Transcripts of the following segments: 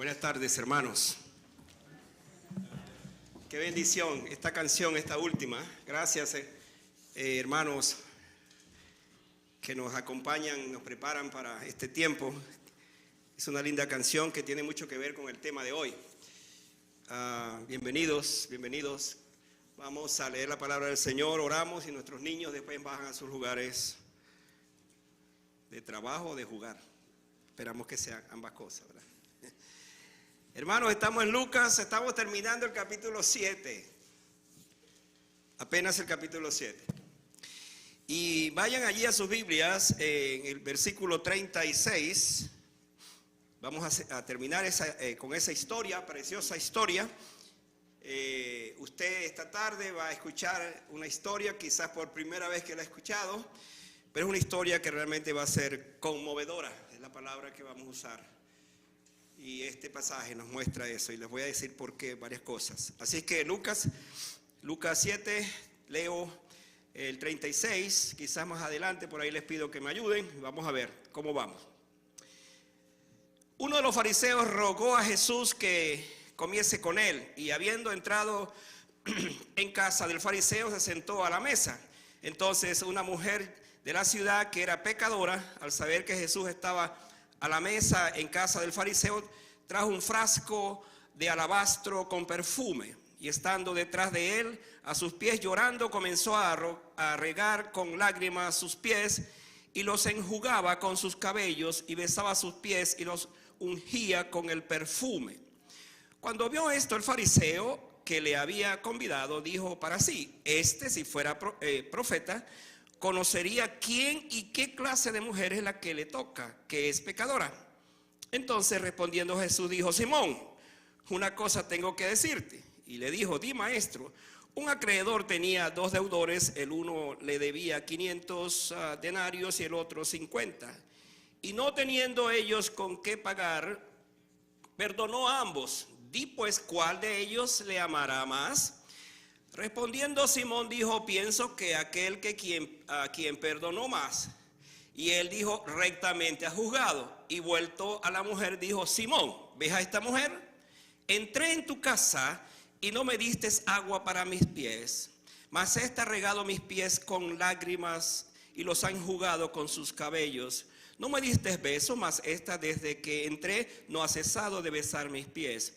Buenas tardes, hermanos. Qué bendición esta canción, esta última. Gracias, hermanos que nos acompañan, nos preparan para este tiempo. Es una linda canción que tiene mucho que ver con el tema de hoy. Bienvenidos. Vamos a leer la palabra del Señor, oramos y nuestros niños después bajan a sus lugares de trabajo o de jugar. Esperamos que sean ambas cosas, ¿verdad? Hermanos, estamos en Lucas, estamos terminando el capítulo 7. Apenas el capítulo 7. Y vayan allí a sus Biblias, en el versículo 36. Vamos a terminar con esa historia, preciosa historia. Usted esta tarde va a escuchar una historia, quizás por primera vez que la ha escuchado, pero es una historia que realmente va a ser conmovedora, es la palabra que vamos a usar. Y este pasaje nos muestra eso, y les voy a decir por qué, varias cosas. Así es que Lucas 7, leo el 36, quizás más adelante, por ahí les pido que me ayuden, vamos a ver cómo vamos. Uno de los fariseos rogó a Jesús que comiese con él, y habiendo entrado en casa del fariseo, se sentó a la mesa. Entonces una mujer de la ciudad que era pecadora, al saber que Jesús estaba a la mesa en casa del fariseo, trajo un frasco de alabastro con perfume, y estando detrás de él, a sus pies llorando, comenzó a regar con lágrimas sus pies, y los enjugaba con sus cabellos, y besaba sus pies, y los ungía con el perfume. Cuando vio esto el fariseo que le había convidado, dijo para sí: si fuera profeta, conocería quién y qué clase de mujer es la que le toca, que es pecadora. Entonces respondiendo Jesús dijo: Simón, una cosa tengo que decirte. Y le dijo: di, maestro. Un acreedor tenía 2 deudores, el uno le debía 500 denarios y el otro 50. Y no teniendo ellos con qué pagar, perdonó a ambos. Di pues, ¿cuál de ellos le amará más? Respondiendo Simón dijo: pienso que aquel a quien perdonó más. Y él dijo: rectamente has juzgado. Y vuelto a la mujer dijo: Simón, ¿ves a esta mujer? Entré en tu casa y no me diste agua para mis pies, mas ésta ha regado mis pies con lágrimas y los ha enjugado con sus cabellos. No me diste beso, mas esta desde que entré no ha cesado de besar mis pies.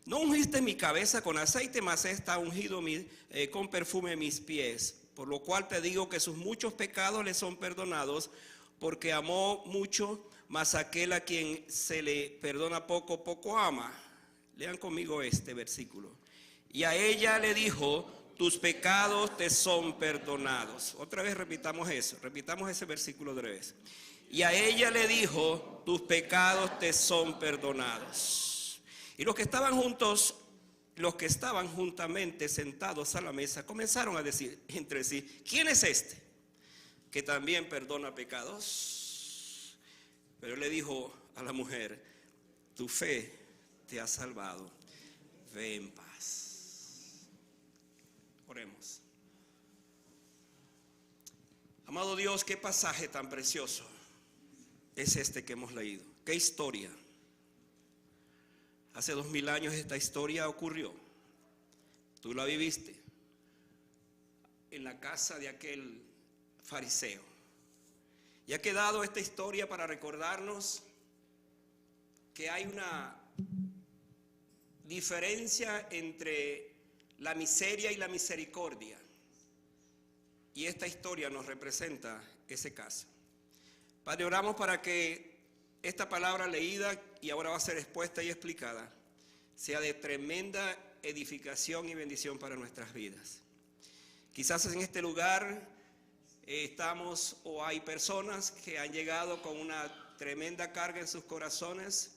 No ungiste mi cabeza con aceite, mas esta ha ungido con perfume mis pies. Por lo cual te digo que sus muchos pecados le son perdonados, porque amó mucho, mas aquel a quien se le perdona poco, poco ama. Lean conmigo este versículo. Y a ella le dijo: tus pecados te son perdonados. Otra vez repitamos eso, repitamos ese versículo otra vez. Y a ella le dijo: tus pecados te son perdonados. Y los que estaban juntamente sentados a la mesa comenzaron a decir entre sí: ¿quién es este que también perdona pecados? Pero él le dijo a la mujer: tu fe te ha salvado, ve en paz. Oremos. Amado Dios, qué pasaje tan precioso es este que hemos leído. Qué historia. Hace 2000 años esta historia ocurrió. Tú la viviste en la casa de aquel fariseo. Y ha quedado esta historia para recordarnos que hay una diferencia entre la miseria y la misericordia. Y esta historia nos representa ese caso. Padre, oramos para que esta palabra leída y ahora va a ser expuesta y explicada sea de tremenda edificación y bendición para nuestras vidas. Quizás en este lugar estamos o hay personas que han llegado con una tremenda carga en sus corazones.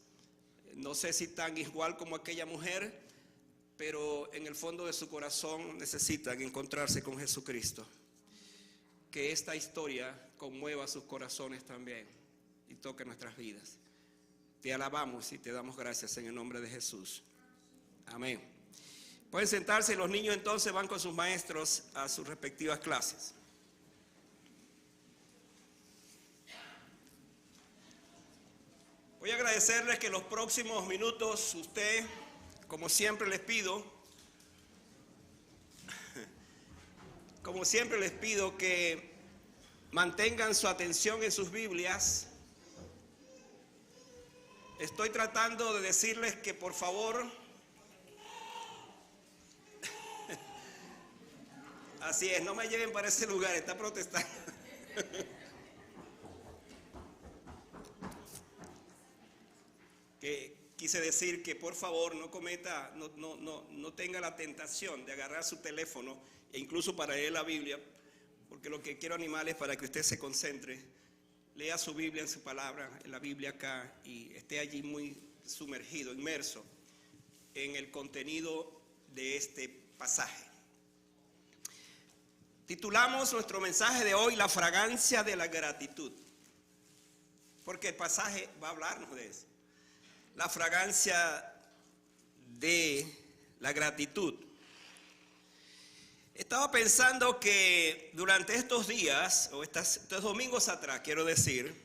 No sé si tan igual como aquella mujer, pero en el fondo de su corazón necesitan encontrarse con Jesucristo. Que esta historia conmueva sus corazones también y toque nuestras vidas. Te alabamos y te damos gracias en el nombre de Jesús. Amén. Pueden sentarse, los niños entonces van con sus maestros a sus respectivas clases. Voy a agradecerles que los próximos minutos usted, como siempre les pido que mantengan su atención en sus Biblias. Estoy tratando de decirles que por favor, así es, no me lleven para ese lugar, está protestando. Que quise decir que por favor no tenga la tentación de agarrar su teléfono e incluso para leer la Biblia, porque lo que quiero animar es para que usted se concentre, lea su Biblia en su palabra, en la Biblia acá, y esté allí muy sumergido, inmerso en el contenido de este pasaje. Titulamos nuestro mensaje de hoy, La fragancia de la gratitud, porque el pasaje va a hablarnos de eso. La fragancia de la gratitud. Estaba pensando que durante estos días, o estos domingos atrás, quiero decir,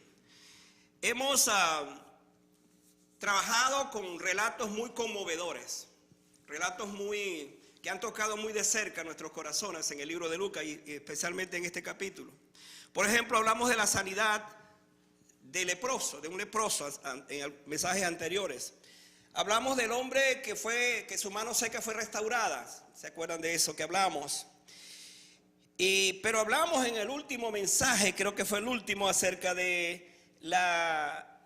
hemos trabajado con relatos muy conmovedores, relatos que han tocado muy de cerca nuestros corazones en el libro de Lucas y especialmente en este capítulo. Por ejemplo, hablamos de la sanidad de un leproso en mensajes anteriores. Hablamos del hombre que su mano seca fue restaurada. ¿Se acuerdan de eso que hablamos? Pero hablamos en el último mensaje, creo que fue el último, acerca de la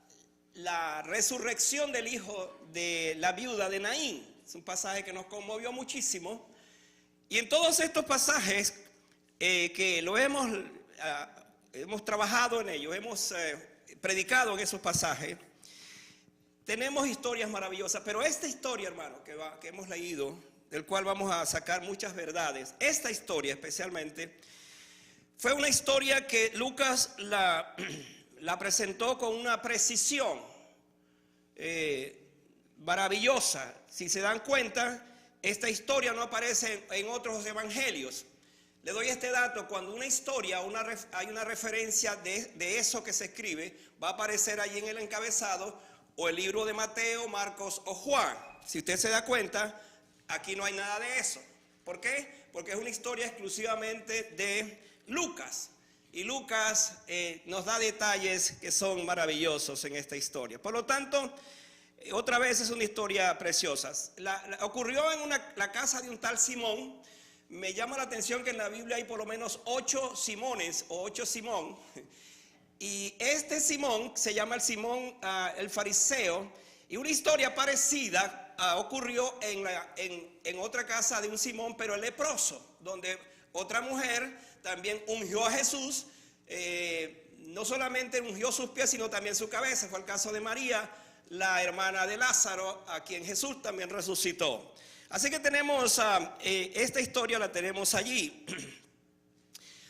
resurrección del hijo de la viuda de Naín. Es un pasaje que nos conmovió muchísimo. Y en todos estos pasajes que lo hemos trabajado en ellos, hemos predicado en esos pasajes, tenemos historias maravillosas, pero esta historia, hermano, que hemos leído, del cual vamos a sacar muchas verdades, esta historia especialmente, fue una historia que Lucas la presentó con una precisión maravillosa. Si se dan cuenta, esta historia no aparece en otros evangelios. Le doy este dato: cuando una historia, hay una referencia de eso que se escribe, va a aparecer allí en el encabezado, o el libro de Mateo, Marcos o Juan. Si usted se da cuenta, aquí no hay nada de eso. ¿Por qué? Porque es una historia exclusivamente de Lucas. Y Lucas nos da detalles que son maravillosos en esta historia. Por lo tanto, otra vez es una historia preciosa. Ocurrió en la casa de un tal Simón. Me llama la atención que en la Biblia hay por lo menos 8 Simones o 8 Simón. Y este Simón se llama el Simón el fariseo. Y una historia parecida ocurrió en otra casa de un Simón, pero el leproso, donde otra mujer también ungió a Jesús. No solamente ungió sus pies, sino también su cabeza. Fue el caso de María, la hermana de Lázaro, a quien Jesús también resucitó. Así que tenemos esta historia, la tenemos allí.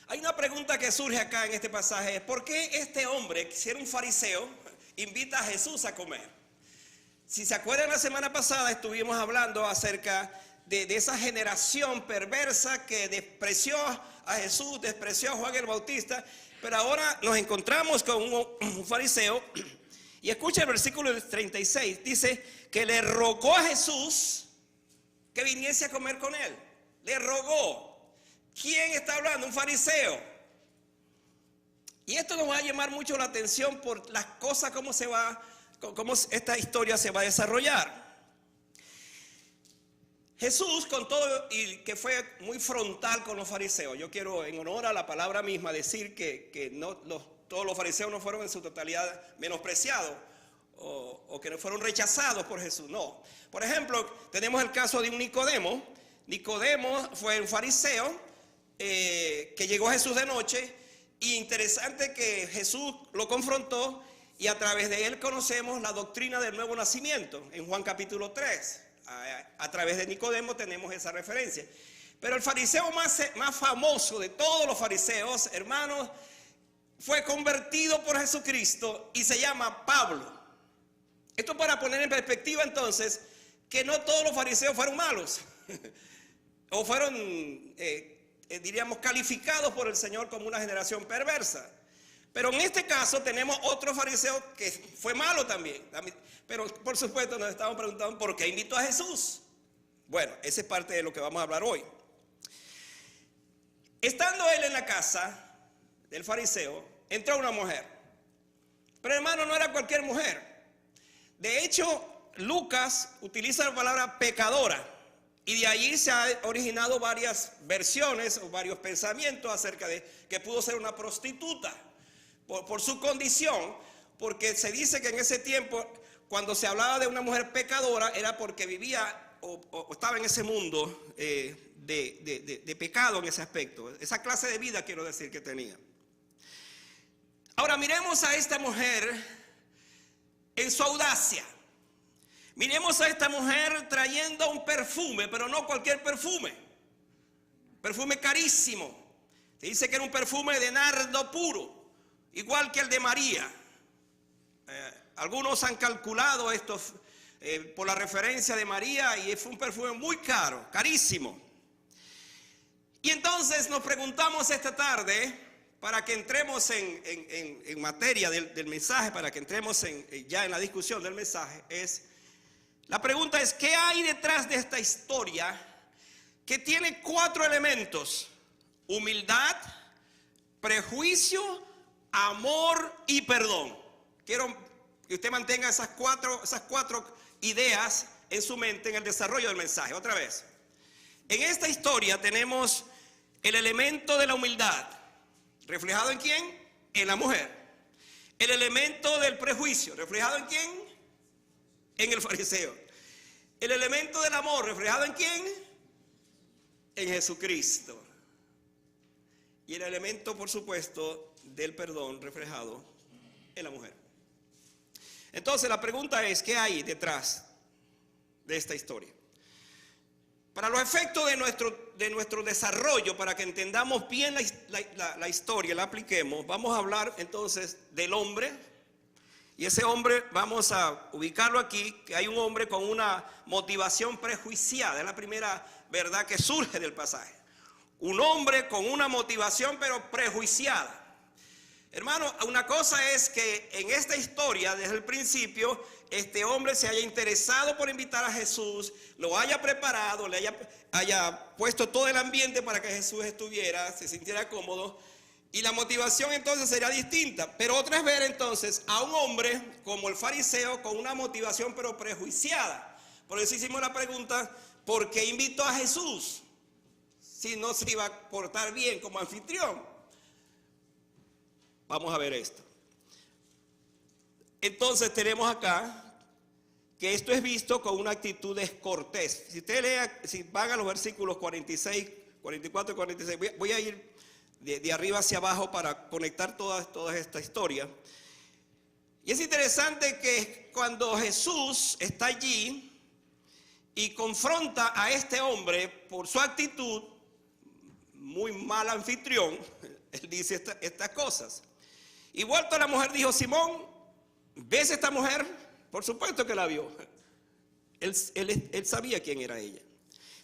Hay una pregunta que surge acá en este pasaje: ¿por qué este hombre, que era un fariseo, invita a Jesús a comer? Si se acuerdan, la semana pasada estuvimos hablando acerca de esa generación perversa que despreció a Jesús, despreció a Juan el Bautista, pero ahora nos encontramos con un fariseo. Y escucha el versículo 36, dice que le rogó a Jesús que viniese a comer con él. Le rogó. ¿Quién está hablando? Un fariseo. Y esto nos va a llamar mucho la atención por las cosas, cómo esta historia se va a desarrollar. Jesús, con todo y que fue muy frontal con los fariseos, yo quiero, en honor a la palabra misma, decir que todos los fariseos no fueron en su totalidad menospreciados o que no fueron rechazados por Jesús, no. Por ejemplo, tenemos el caso de un Nicodemo. Nicodemo fue un fariseo que llegó a Jesús de noche, y interesante que Jesús lo confrontó, y a través de él conocemos la doctrina del nuevo nacimiento en Juan capítulo 3. A través de Nicodemo tenemos esa referencia. Pero el fariseo más famoso de todos los fariseos, hermanos, fue convertido por Jesucristo y se llama Pablo. Esto para poner en perspectiva entonces que no todos los fariseos fueron malos o fueron, diríamos, calificados por el Señor como una generación perversa. Pero en este caso tenemos otro fariseo que fue malo también. Pero por supuesto nos estamos preguntando por qué invitó a Jesús. Bueno, esa es parte de lo que vamos a hablar hoy. Estando él en la casa del fariseo, entró una mujer. Pero hermano, no era cualquier mujer. De hecho, Lucas utiliza la palabra pecadora. Y de allí se han originado varias versiones o varios pensamientos acerca de que pudo ser una prostituta. Por su condición, porque se dice que en ese tiempo, cuando se hablaba de una mujer pecadora, era porque vivía o estaba en ese mundo de pecado en ese aspecto. Esa clase de vida, quiero decir, que tenía. Ahora miremos a esta mujer en su audacia. Miremos a esta mujer trayendo un perfume, pero no cualquier perfume. Perfume carísimo. Se dice que era un perfume de nardo puro, igual que el de María. Algunos han calculado esto por la referencia de María y fue un perfume muy caro, carísimo. Y entonces nos preguntamos esta tarde, para que entremos en materia del mensaje, para que entremos ya en la discusión del mensaje, la pregunta es, ¿qué hay detrás de esta historia que tiene 4 elementos? Humildad, prejuicio, amor y perdón. Quiero que usted mantenga esas cuatro ideas en su mente en el desarrollo del mensaje. Otra vez, en esta historia tenemos el elemento de la humildad, reflejado en quién, en la mujer. El elemento del prejuicio, reflejado en quién, en el fariseo. El elemento del amor, reflejado en quién, en Jesucristo. Y el elemento, por supuesto, del perdón reflejado en la mujer. Entonces la pregunta es, ¿qué hay detrás de esta historia? Para los efectos de nuestro desarrollo, para que entendamos bien la historia, la apliquemos, vamos a hablar entonces del hombre. Y ese hombre vamos a ubicarlo aquí, que hay un hombre con una motivación prejuiciada. Es la primera verdad que surge del pasaje. Un hombre con una motivación pero prejuiciada. Hermano, una cosa es que en esta historia, desde el principio, este hombre se haya interesado por invitar a Jesús, lo haya preparado, le haya puesto todo el ambiente para que Jesús estuviera, se sintiera cómodo, y la motivación entonces sería distinta. Pero otra es ver entonces a un hombre como el fariseo con una motivación pero prejuiciada. Por eso hicimos la pregunta, ¿por qué invitó a Jesús si no se iba a portar bien como anfitrión? Vamos a ver esto. Entonces tenemos acá que esto es visto con una actitud descortés. Si usted lea, si van a los versículos 46, 44 y 46, voy a ir de arriba hacia abajo para conectar toda esta historia. Y es interesante que cuando Jesús está allí y confronta a este hombre por su actitud, muy mal anfitrión, él dice estas cosas. Y vuelto a la mujer dijo, Simón, ¿ves esta mujer? Por supuesto que la vio. Él sabía quién era ella.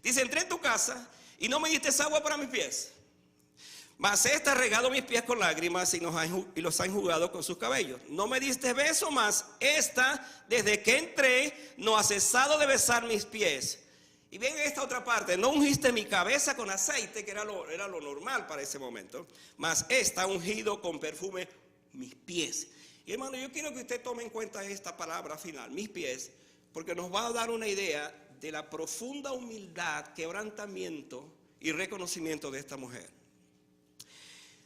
Dice, entré en tu casa y no me diste agua para mis pies. Mas esta ha regado mis pies con lágrimas y los ha enjugado con sus cabellos. No me diste beso, mas esta, desde que entré, no ha cesado de besar mis pies. Y bien esta otra parte, no ungiste mi cabeza con aceite, que era lo normal para ese momento. Mas esta ha ungido con perfume mis pies. Y hermano, yo quiero que usted tome en cuenta esta palabra final, mis pies, porque nos va a dar una idea de la profunda humildad, quebrantamiento y reconocimiento de esta mujer.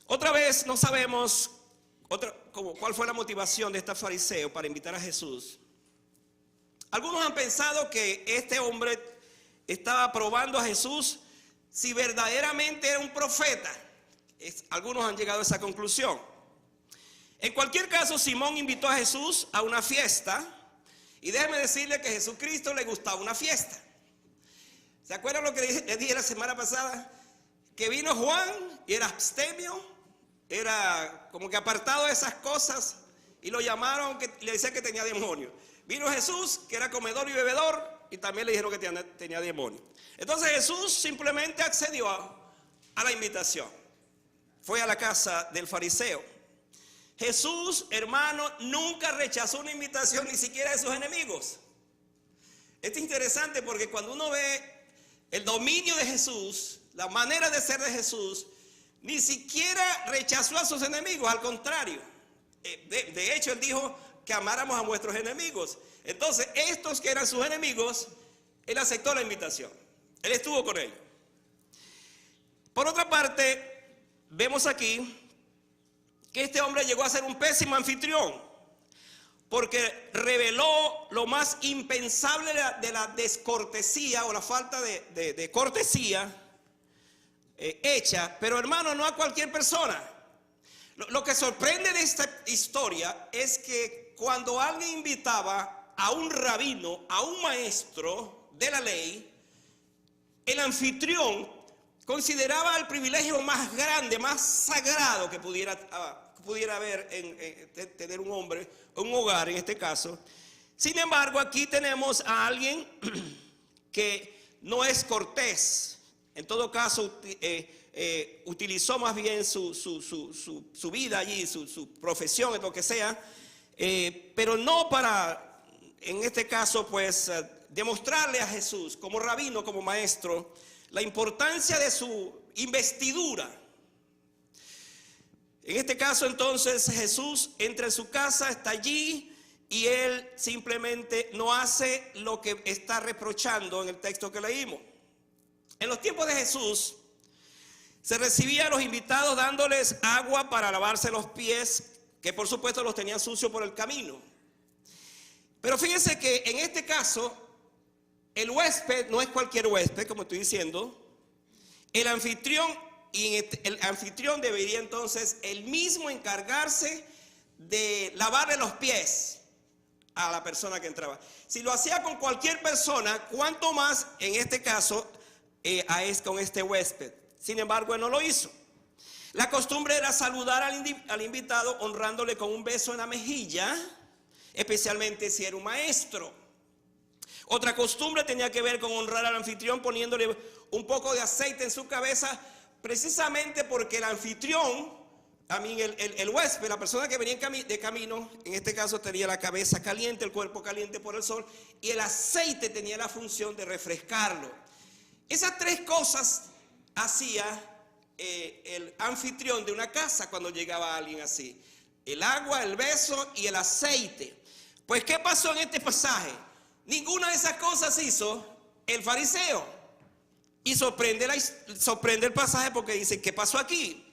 Otra vez no sabemos cuál fue la motivación de este fariseo para invitar a Jesús. Algunos han pensado que este hombre estaba probando a Jesús si verdaderamente era un profeta. Algunos han llegado a esa conclusión. En cualquier caso, Simón invitó a Jesús a una fiesta. Y déjeme decirle que a Jesucristo le gustaba una fiesta. ¿Se acuerdan lo que le dije la semana pasada? Que vino Juan y era abstemio, era como que apartado de esas cosas, y lo llamaron, que le decían que tenía demonio. Vino Jesús, que era comedor y bebedor, y también le dijeron que tenía demonio. Entonces Jesús simplemente accedió a la invitación. Fue a la casa del fariseo. Jesús, hermano, nunca rechazó una invitación ni siquiera de sus enemigos. Esto es interesante porque cuando uno ve el dominio de Jesús, la manera de ser de Jesús, ni siquiera rechazó a sus enemigos, al contrario. De hecho, él dijo que amáramos a nuestros enemigos. Entonces, estos que eran sus enemigos, él aceptó la invitación. Él estuvo con ellos. Por otra parte, vemos aquí que este hombre llegó a ser un pésimo anfitrión, porque reveló lo más impensable de la descortesía o la falta de cortesía hecha, pero hermano, no a cualquier persona. Lo que sorprende de esta historia es que cuando alguien invitaba a un rabino, a un maestro de la ley, el anfitrión consideraba el privilegio más grande, más sagrado que pudiera haber en tener un hombre, un hogar en este caso. Sin embargo, aquí tenemos a alguien que no es cortés. En todo caso, utilizó más bien su vida allí, su profesión, lo que sea, pero no para, en este caso, pues, demostrarle a Jesús como rabino, como maestro, la importancia de su investidura. En este caso, entonces, Jesús entra en su casa, está allí, y él simplemente no hace lo que está reprochando en el texto que leímos. En los tiempos de Jesús, se recibía a los invitados dándoles agua para lavarse los pies, que por supuesto los tenían sucios por el camino. Pero fíjense que en este caso, el huésped no es cualquier huésped, como estoy diciendo. El anfitrión debería entonces él mismo encargarse de lavarle los pies a la persona que entraba. Si lo hacía con cualquier persona, cuánto más en este caso con este huésped. Sin embargo, él no lo hizo. La costumbre era saludar al invitado honrándole con un beso en la mejilla, especialmente si era un maestro. Otra costumbre tenía que ver con honrar al anfitrión poniéndole un poco de aceite en su cabeza, precisamente porque el anfitrión, el huésped, la persona que venía de camino, en este caso tenía la cabeza caliente, el cuerpo caliente por el sol, y el aceite tenía la función de refrescarlo. Esas tres cosas hacía el anfitrión de una casa cuando llegaba alguien así: el agua, el beso y el aceite. Pues ¿qué pasó en este pasaje? Ninguna de esas cosas hizo el fariseo. Y sorprende el pasaje porque dice: ¿qué pasó aquí?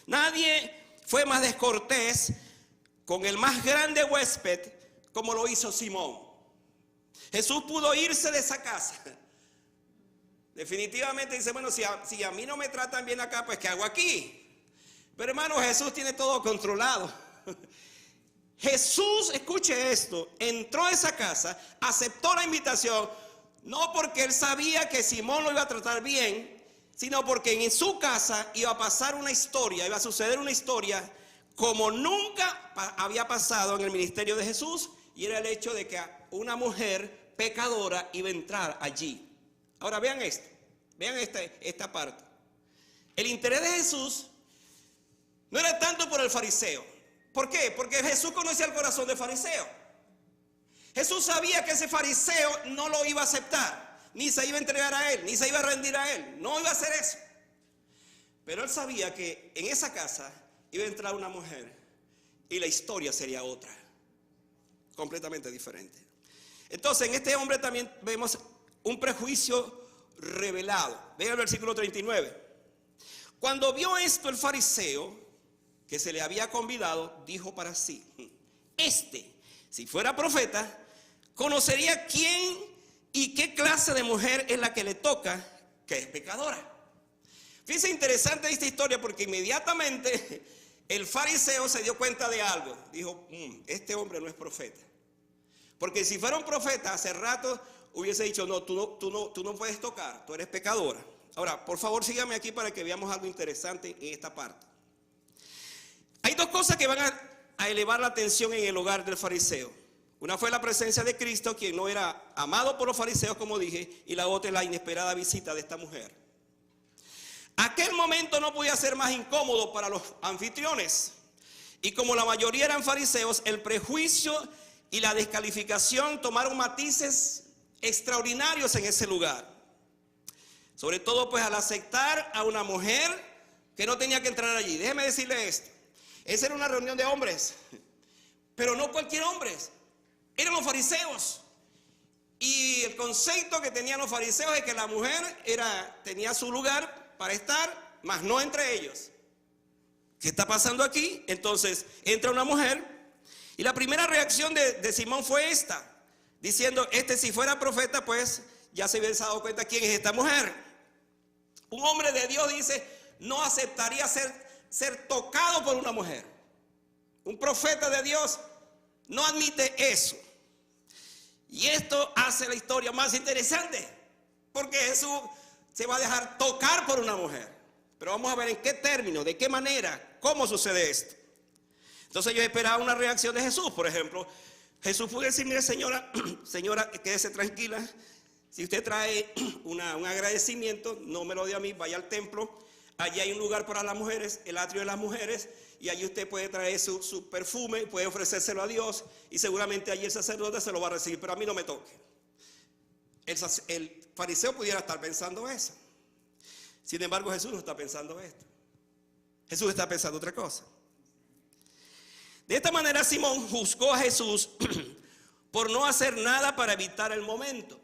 Nadie fue más descortés con el más grande huésped como lo hizo Simón. Jesús pudo irse de esa casa. Definitivamente dice: bueno, si a mí no me tratan bien acá, pues ¿qué hago aquí? Pero hermano, Jesús tiene todo controlado. Jesús, escuche esto, entró a esa casa, aceptó la invitación, no porque él sabía que Simón lo iba a tratar bien, sino porque en su casa iba a pasar una historia, iba a suceder una historia como nunca había pasado en el ministerio de Jesús, y era el hecho de que una mujer pecadora iba a entrar allí. Ahora vean esto, vean esta parte. El interés de Jesús no era tanto por el fariseo. ¿Por qué? Porque Jesús conocía el corazón del fariseo. Jesús sabía que ese fariseo no lo iba a aceptar, ni se iba a entregar a él, ni se iba a rendir a él, no iba a hacer eso. Pero él sabía que en esa casa iba a entrar una mujer y la historia sería otra, completamente diferente. Entonces en este hombre también vemos un prejuicio revelado. Vean el versículo 39. Cuando vio esto el fariseo que se le había convidado, dijo para sí: si fuera profeta, conocería quién y qué clase de mujer es la que le toca, que es pecadora. Fíjense, interesante esta historia, porque inmediatamente el fariseo se dio cuenta de algo. Dijo: este hombre no es profeta. Porque si fuera un profeta, hace rato hubiese dicho: no, tú no puedes tocar, tú eres pecadora. Ahora, por favor, sígame aquí para que veamos algo interesante en esta parte. Hay dos cosas que van a elevar la atención en el hogar del fariseo. Una fue la presencia de Cristo, quien no era amado por los fariseos, como dije, y la otra es la inesperada visita de esta mujer. Aquel momento no podía ser más incómodo para los anfitriones. Y como la mayoría eran fariseos, el prejuicio y la descalificación tomaron matices extraordinarios en ese lugar. Sobre todo pues al aceptar a una mujer que no tenía que entrar allí. Déjeme decirle esto. Esa era una reunión de hombres, pero no cualquier hombre. Eran los fariseos. Y el concepto que tenían los fariseos es que la mujer tenía su lugar para estar, mas no entre ellos. ¿Qué está pasando aquí? Entonces entra una mujer y la primera reacción de Simón fue esta, diciendo, si fuera profeta, pues ya se hubiese dado cuenta quién es esta mujer. Un hombre de Dios dice, no aceptaría ser tocado por una mujer. Un profeta de Dios no admite eso. Y esto hace la historia más interesante, porque Jesús se va a dejar tocar por una mujer. Pero vamos a ver en qué términos, de qué manera, cómo sucede esto. Entonces yo esperaba una reacción de Jesús. Por ejemplo, Jesús puede decir, mire señora, quédese tranquila. Si usted trae un agradecimiento, no me lo dé a mí, vaya al templo. Allí hay un lugar para las mujeres, el atrio de las mujeres, y allí usted puede traer su perfume, puede ofrecérselo a Dios, y seguramente allí el sacerdote se lo va a recibir, pero a mí no me toque. El fariseo pudiera estar pensando eso. Sin embargo, Jesús no está pensando esto. Jesús está pensando otra cosa. De esta manera, Simón juzgó a Jesús por no hacer nada para evitar el momento.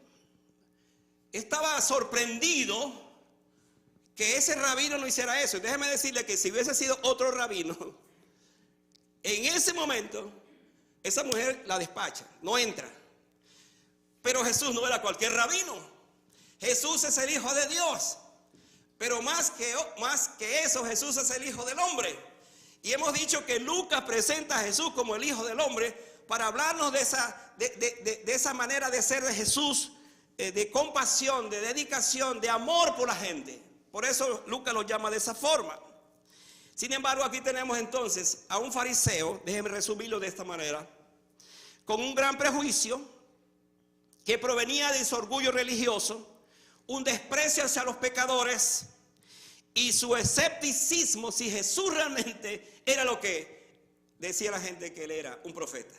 Estaba sorprendido que ese rabino no hiciera eso. Y déjeme decirle que si hubiese sido otro rabino, en ese momento, esa mujer la despacha, no entra. Pero Jesús no era cualquier rabino. Jesús es el Hijo de Dios. Pero más que eso, Jesús es el Hijo del Hombre. Y hemos dicho que Lucas presenta a Jesús como el Hijo del Hombre para hablarnos de esa manera de ser de Jesús, de compasión, de dedicación, de amor por la gente. Por eso Lucas lo llama de esa forma. Sin embargo, aquí tenemos entonces a un fariseo, déjenme resumirlo de esta manera, con un gran prejuicio que provenía de su orgullo religioso, un desprecio hacia los pecadores y su escepticismo si Jesús realmente era lo que decía la gente que él era, un profeta.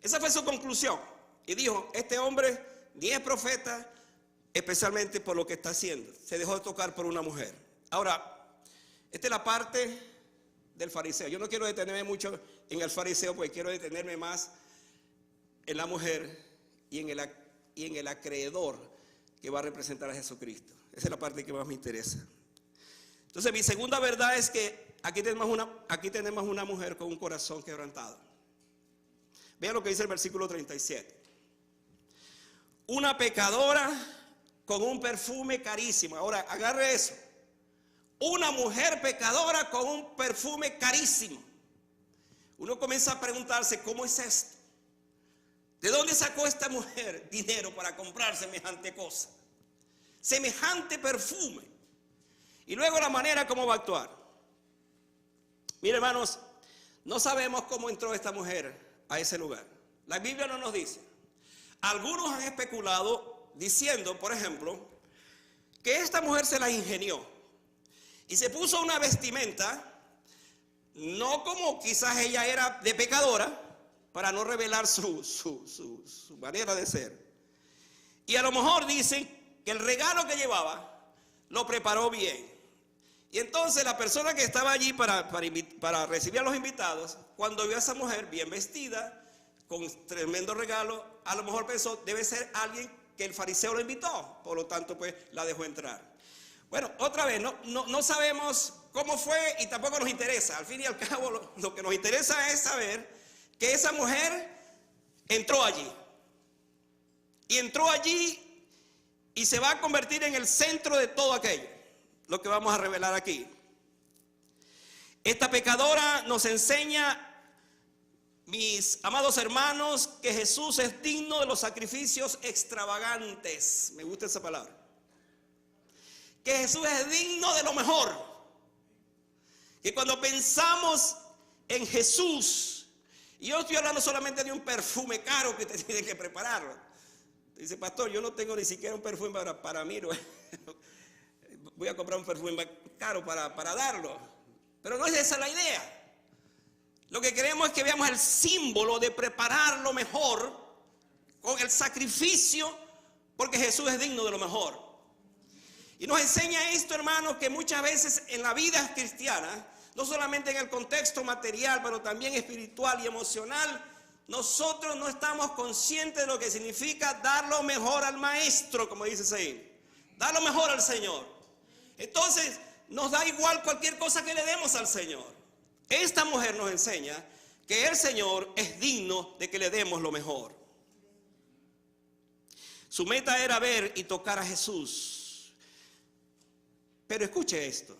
Esa fue su conclusión. Y dijo, este hombre ni es profeta, especialmente por lo que está haciendo. Se dejó de tocar por una mujer. Ahora, esta es la parte del fariseo. Yo no quiero detenerme mucho en el fariseo, porque quiero detenerme más en la mujer y en el acreedor que va a representar a Jesucristo. Esa es la parte que más me interesa. Entonces, mi segunda verdad es que aquí tenemos una mujer con un corazón quebrantado. Vean lo que dice el versículo 37. Una pecadora con un perfume carísimo. Ahora, agarre eso. Una mujer pecadora con un perfume carísimo. Uno comienza a preguntarse, ¿cómo es esto? ¿De dónde sacó esta mujer dinero para comprar semejante cosa? Semejante perfume. Y luego la manera como va a actuar. Mire, hermanos, no sabemos cómo entró esta mujer a ese lugar. La Biblia no nos dice. Algunos han especulado diciendo, por ejemplo, que esta mujer se la ingenió y se puso una vestimenta, no como quizás ella era de pecadora, para no revelar su manera de ser. Y a lo mejor dicen que el regalo que llevaba lo preparó bien. Y entonces la persona que estaba allí para recibir a los invitados, cuando vio a esa mujer bien vestida, con tremendo regalo, a lo mejor pensó, debe ser alguien que el fariseo lo invitó, por lo tanto pues la dejó entrar. Bueno, otra vez, no sabemos cómo fue y tampoco nos interesa. Al fin y al cabo lo que nos interesa es saber que esa mujer entró allí. Y entró allí y se va a convertir en el centro de todo aquello, lo que vamos a revelar aquí. Esta pecadora nos enseña, mis amados hermanos, que Jesús es digno de los sacrificios extravagantes. Me gusta esa palabra. Que Jesús es digno de lo mejor. Que cuando pensamos en Jesús, y yo estoy hablando solamente de un perfume caro que usted tiene que prepararlo. Dice, pastor, yo no tengo ni siquiera un perfume para mí. Voy a comprar un perfume caro para darlo. Pero no es esa la idea. Lo que queremos es que veamos el símbolo de preparar lo mejor con el sacrificio, porque Jesús es digno de lo mejor. Y nos enseña esto, hermanos, que muchas veces en la vida cristiana, no solamente en el contexto material, pero también espiritual y emocional, nosotros no estamos conscientes de lo que significa dar lo mejor al maestro, como dice ahí. Dar lo mejor al Señor. Entonces, nos da igual cualquier cosa que le demos al Señor. Esta mujer nos enseña que el Señor es digno de que le demos lo mejor. Su meta era ver y tocar a Jesús. Pero escuche esto.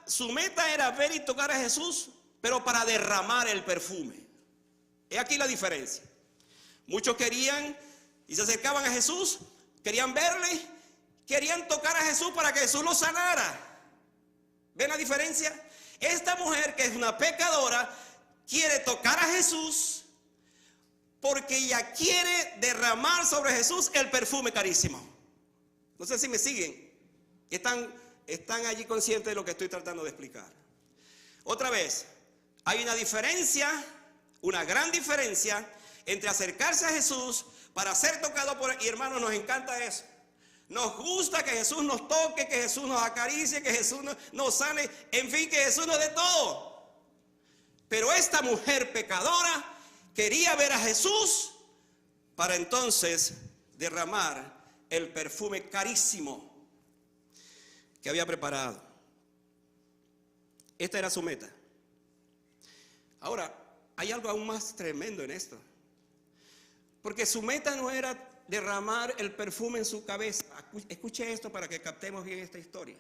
Su meta era ver y tocar a Jesús, pero para derramar el perfume. He aquí la diferencia. Muchos querían y se acercaban a Jesús, querían verle, querían tocar a Jesús para que Jesús lo sanara. ¿Ven la diferencia? Esta mujer, que es una pecadora, quiere tocar a Jesús porque ella quiere derramar sobre Jesús el perfume carísimo. No sé si me siguen. Están allí conscientes de lo que estoy tratando de explicar. Otra vez, hay una diferencia, una gran diferencia entre acercarse a Jesús para ser tocado por él. Y hermanos, nos encanta eso. Nos gusta que Jesús nos toque, que Jesús nos acaricie, que Jesús nos sane, en fin, que Jesús nos dé todo. Pero esta mujer pecadora quería ver a Jesús para entonces derramar el perfume carísimo que había preparado. Esta era su meta. Ahora, hay algo aún más tremendo en esto. Porque su meta no era derramar el perfume en su cabeza. Escuche esto para que captemos bien esta historia.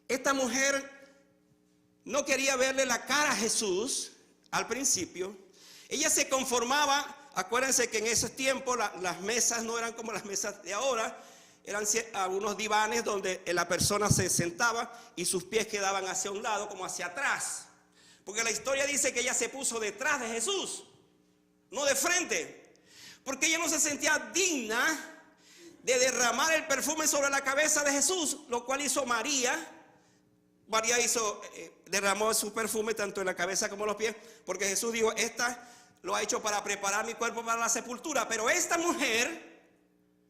Esta mujer no quería verle la cara a Jesús al principio. Ella se conformaba. Acuérdense que en esos tiempos las mesas no eran como las mesas de ahora. Eran algunos divanes donde la persona se sentaba y sus pies quedaban hacia un lado, como hacia atrás. Porque la historia dice que ella se puso detrás de Jesús, no de frente. Porque ella no se sentía digna de derramar el perfume sobre la cabeza de Jesús, lo cual hizo María. María derramó su perfume tanto en la cabeza como en los pies, porque Jesús dijo, esta lo ha hecho para preparar mi cuerpo para la sepultura. Pero esta mujer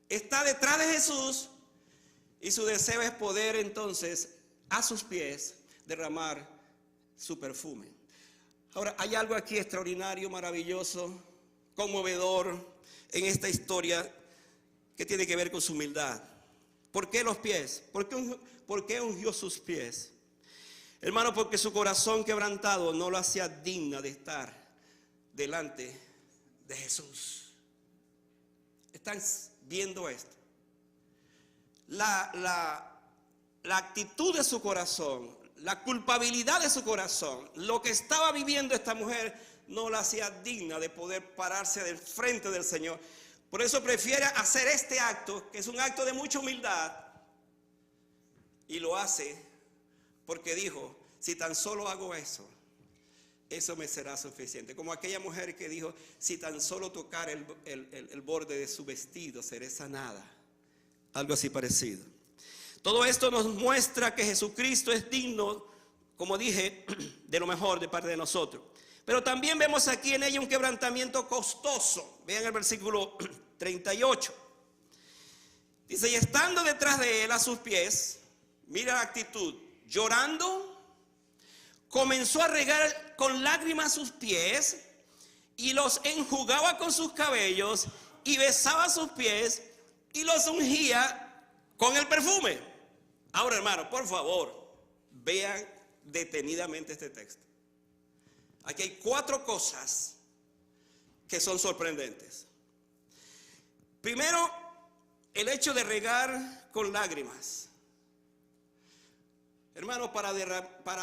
está detrás de Jesús y su deseo es poder entonces a sus pies derramar su perfume. Ahora, hay algo aquí extraordinario, maravilloso, conmovedor en esta historia que tiene que ver con su humildad. ¿Por qué los pies? ¿Por qué ungió sus pies? Hermano, porque su corazón quebrantado no lo hacía digna de estar delante de Jesús. ¿Están viendo esto? La actitud de su corazón, la culpabilidad de su corazón, lo que estaba viviendo esta mujer no la hacía digna de poder pararse del frente del Señor. Por eso prefiere hacer este acto, que es un acto de mucha humildad, y lo hace porque dijo, si tan solo hago eso, eso me será suficiente. Como aquella mujer que dijo, si tan solo tocar el borde de su vestido, seré sanada. Algo así parecido. Todo esto nos muestra que Jesucristo es digno, como dije, de lo mejor de parte de nosotros. Pero también vemos aquí en ella un quebrantamiento costoso. Vean el versículo 38. Dice, y estando detrás de él a sus pies, mira la actitud, llorando, comenzó a regar con lágrimas sus pies y los enjugaba con sus cabellos y besaba sus pies y los ungía con el perfume. Ahora, hermano, por favor, vean detenidamente este texto. Aquí hay 4 cosas que son sorprendentes. Primero, el hecho de regar con lágrimas. Hermano, para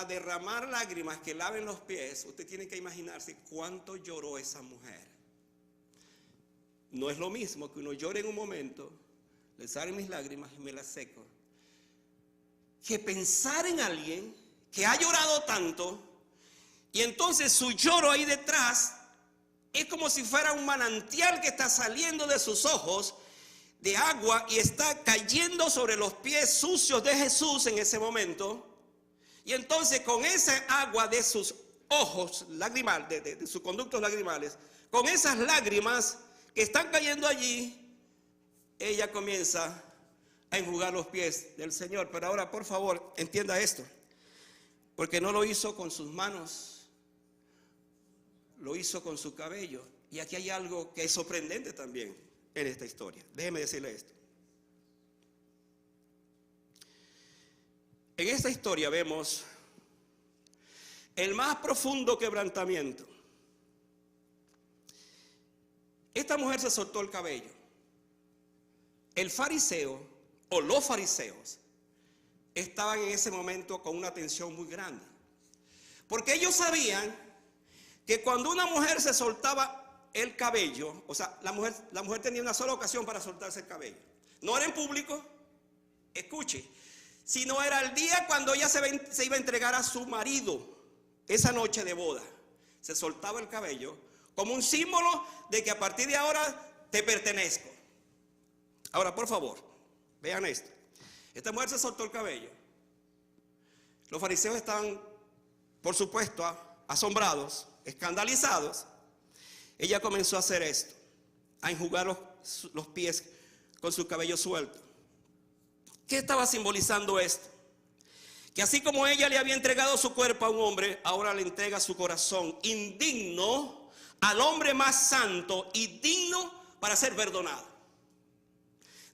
derramar lágrimas que laven los pies, usted tiene que imaginarse cuánto lloró esa mujer. No es lo mismo que uno llore en un momento, le salen mis lágrimas y me las seco, que pensar en alguien que ha llorado tanto y entonces su lloro ahí detrás es como si fuera un manantial que está saliendo de sus ojos de agua y está cayendo sobre los pies sucios de Jesús en ese momento. Y entonces con esa agua de sus ojos lagrimal, de sus conductos lagrimales, con esas lágrimas que están cayendo allí, ella comienza a enjugar los pies del Señor. Pero ahora, por favor, entienda esto, porque no lo hizo con sus manos, lo hizo con su cabello. Y aquí hay algo que es sorprendente también en esta historia. Déjeme decirle esto. En esta historia vemos el más profundo quebrantamiento. Esta mujer se soltó el cabello. El fariseo o los fariseos estaban en ese momento con una tensión muy grande, porque ellos sabían que cuando una mujer se soltaba el cabello, o sea, la mujer tenía una sola ocasión para soltarse el cabello. No era en público, escuche, sino era el día cuando ella se iba a entregar a su marido, esa noche de boda. Se soltaba el cabello como un símbolo de que a partir de ahora te pertenezco. Ahora, por favor, vean esto. Esta mujer se soltó el cabello. Los fariseos estaban, por supuesto, asombrados, escandalizados. Ella comenzó a hacer esto, a enjugar los pies con su cabello suelto. ¿Qué estaba simbolizando esto? Que así como ella le había entregado su cuerpo a un hombre, ahora le entrega su corazón indigno al hombre más santo y digno para ser perdonado.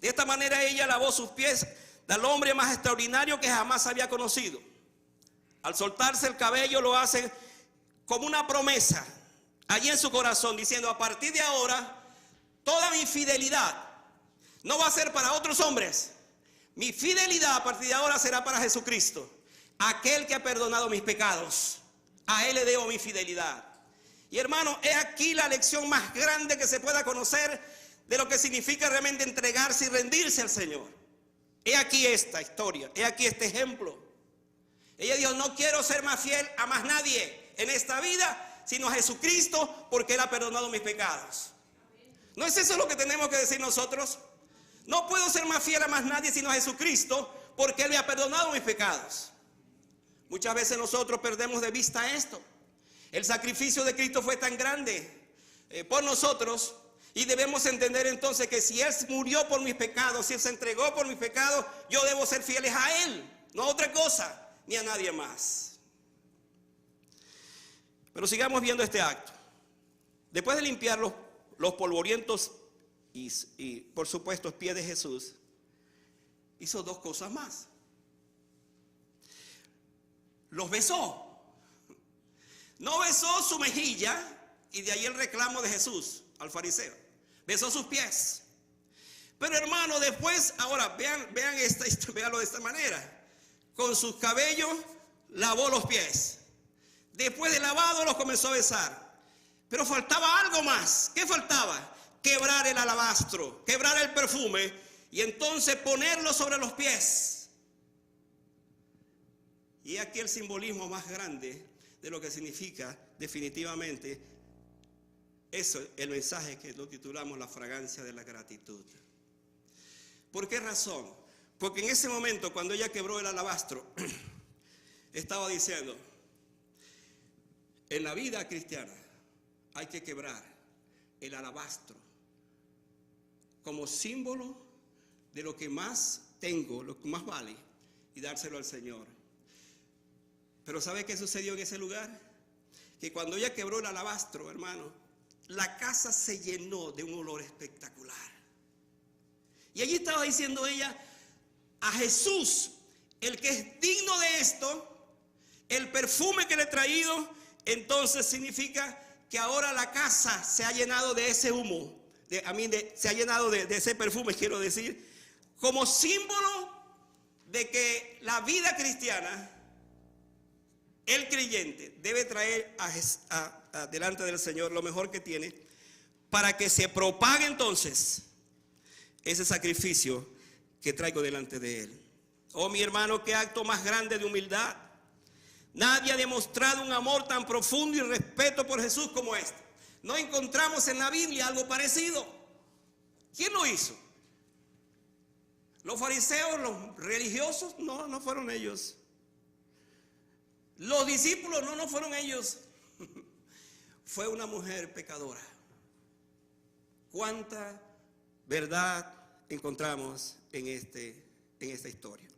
De esta manera ella lavó sus pies del hombre más extraordinario que jamás había conocido. Al soltarse el cabello lo hace como una promesa allí en su corazón, diciendo: a partir de ahora toda mi fidelidad no va a ser para otros hombres. Mi fidelidad a partir de ahora será para Jesucristo, aquel que ha perdonado mis pecados. A Él le debo mi fidelidad. Y hermano, he aquí la lección más grande que se pueda conocer de lo que significa realmente entregarse y rendirse al Señor. He aquí esta historia, he aquí este ejemplo. Ella dijo: no quiero ser más fiel a más nadie en esta vida, sino a Jesucristo, porque Él ha perdonado mis pecados. ¿No es eso lo que tenemos que decir nosotros? No puedo ser más fiel a más nadie sino a Jesucristo, porque Él me ha perdonado mis pecados. Muchas veces nosotros perdemos de vista esto. El sacrificio de Cristo fue tan grande por nosotros, y debemos entender entonces que si Él murió por mis pecados, si Él se entregó por mis pecados, yo debo ser fieles a Él, no a otra cosa, ni a nadie más. Pero sigamos viendo este acto. Después de limpiar los polvorientos y por supuesto pies de Jesús, hizo dos cosas más. Los besó. No besó su mejilla, y de ahí el reclamo de Jesús al fariseo. Besó sus pies. Pero hermano, después, ahora vean véanlo de esta manera. Con sus cabellos lavó los pies. Después de lavado los comenzó a besar. Pero faltaba algo más. ¿Qué faltaba? Quebrar el alabastro, quebrar el perfume y entonces ponerlo sobre los pies. Y aquí el simbolismo más grande de lo que significa definitivamente eso, el mensaje que lo titulamos la fragancia de la gratitud. ¿Por qué razón? Porque en ese momento, cuando ella quebró el alabastro, estaba diciendo: en la vida cristiana hay que quebrar el alabastro como símbolo de lo que más tengo, lo que más vale, y dárselo al Señor. Pero ¿sabe qué sucedió en ese lugar? Que cuando ella quebró el alabastro, hermano, la casa se llenó de un olor espectacular. Y allí estaba diciendo ella a Jesús, el que es digno de esto, el perfume que le he traído. Entonces significa que ahora la casa se ha llenado de ese humo, se ha llenado de ese perfume, quiero decir, como símbolo de que la vida cristiana, el creyente debe traer delante del Señor lo mejor que tiene, para que se propague entonces ese sacrificio que traigo delante de Él. Oh, mi hermano, qué acto más grande de humildad. Nadie ha demostrado un amor tan profundo y respeto por Jesús como este. No encontramos en la Biblia algo parecido. ¿Quién lo hizo? ¿Los fariseos, los religiosos? No, no fueron ellos. Los discípulos no fueron ellos. Fue una mujer pecadora. ¿Cuánta verdad encontramos en esta historia?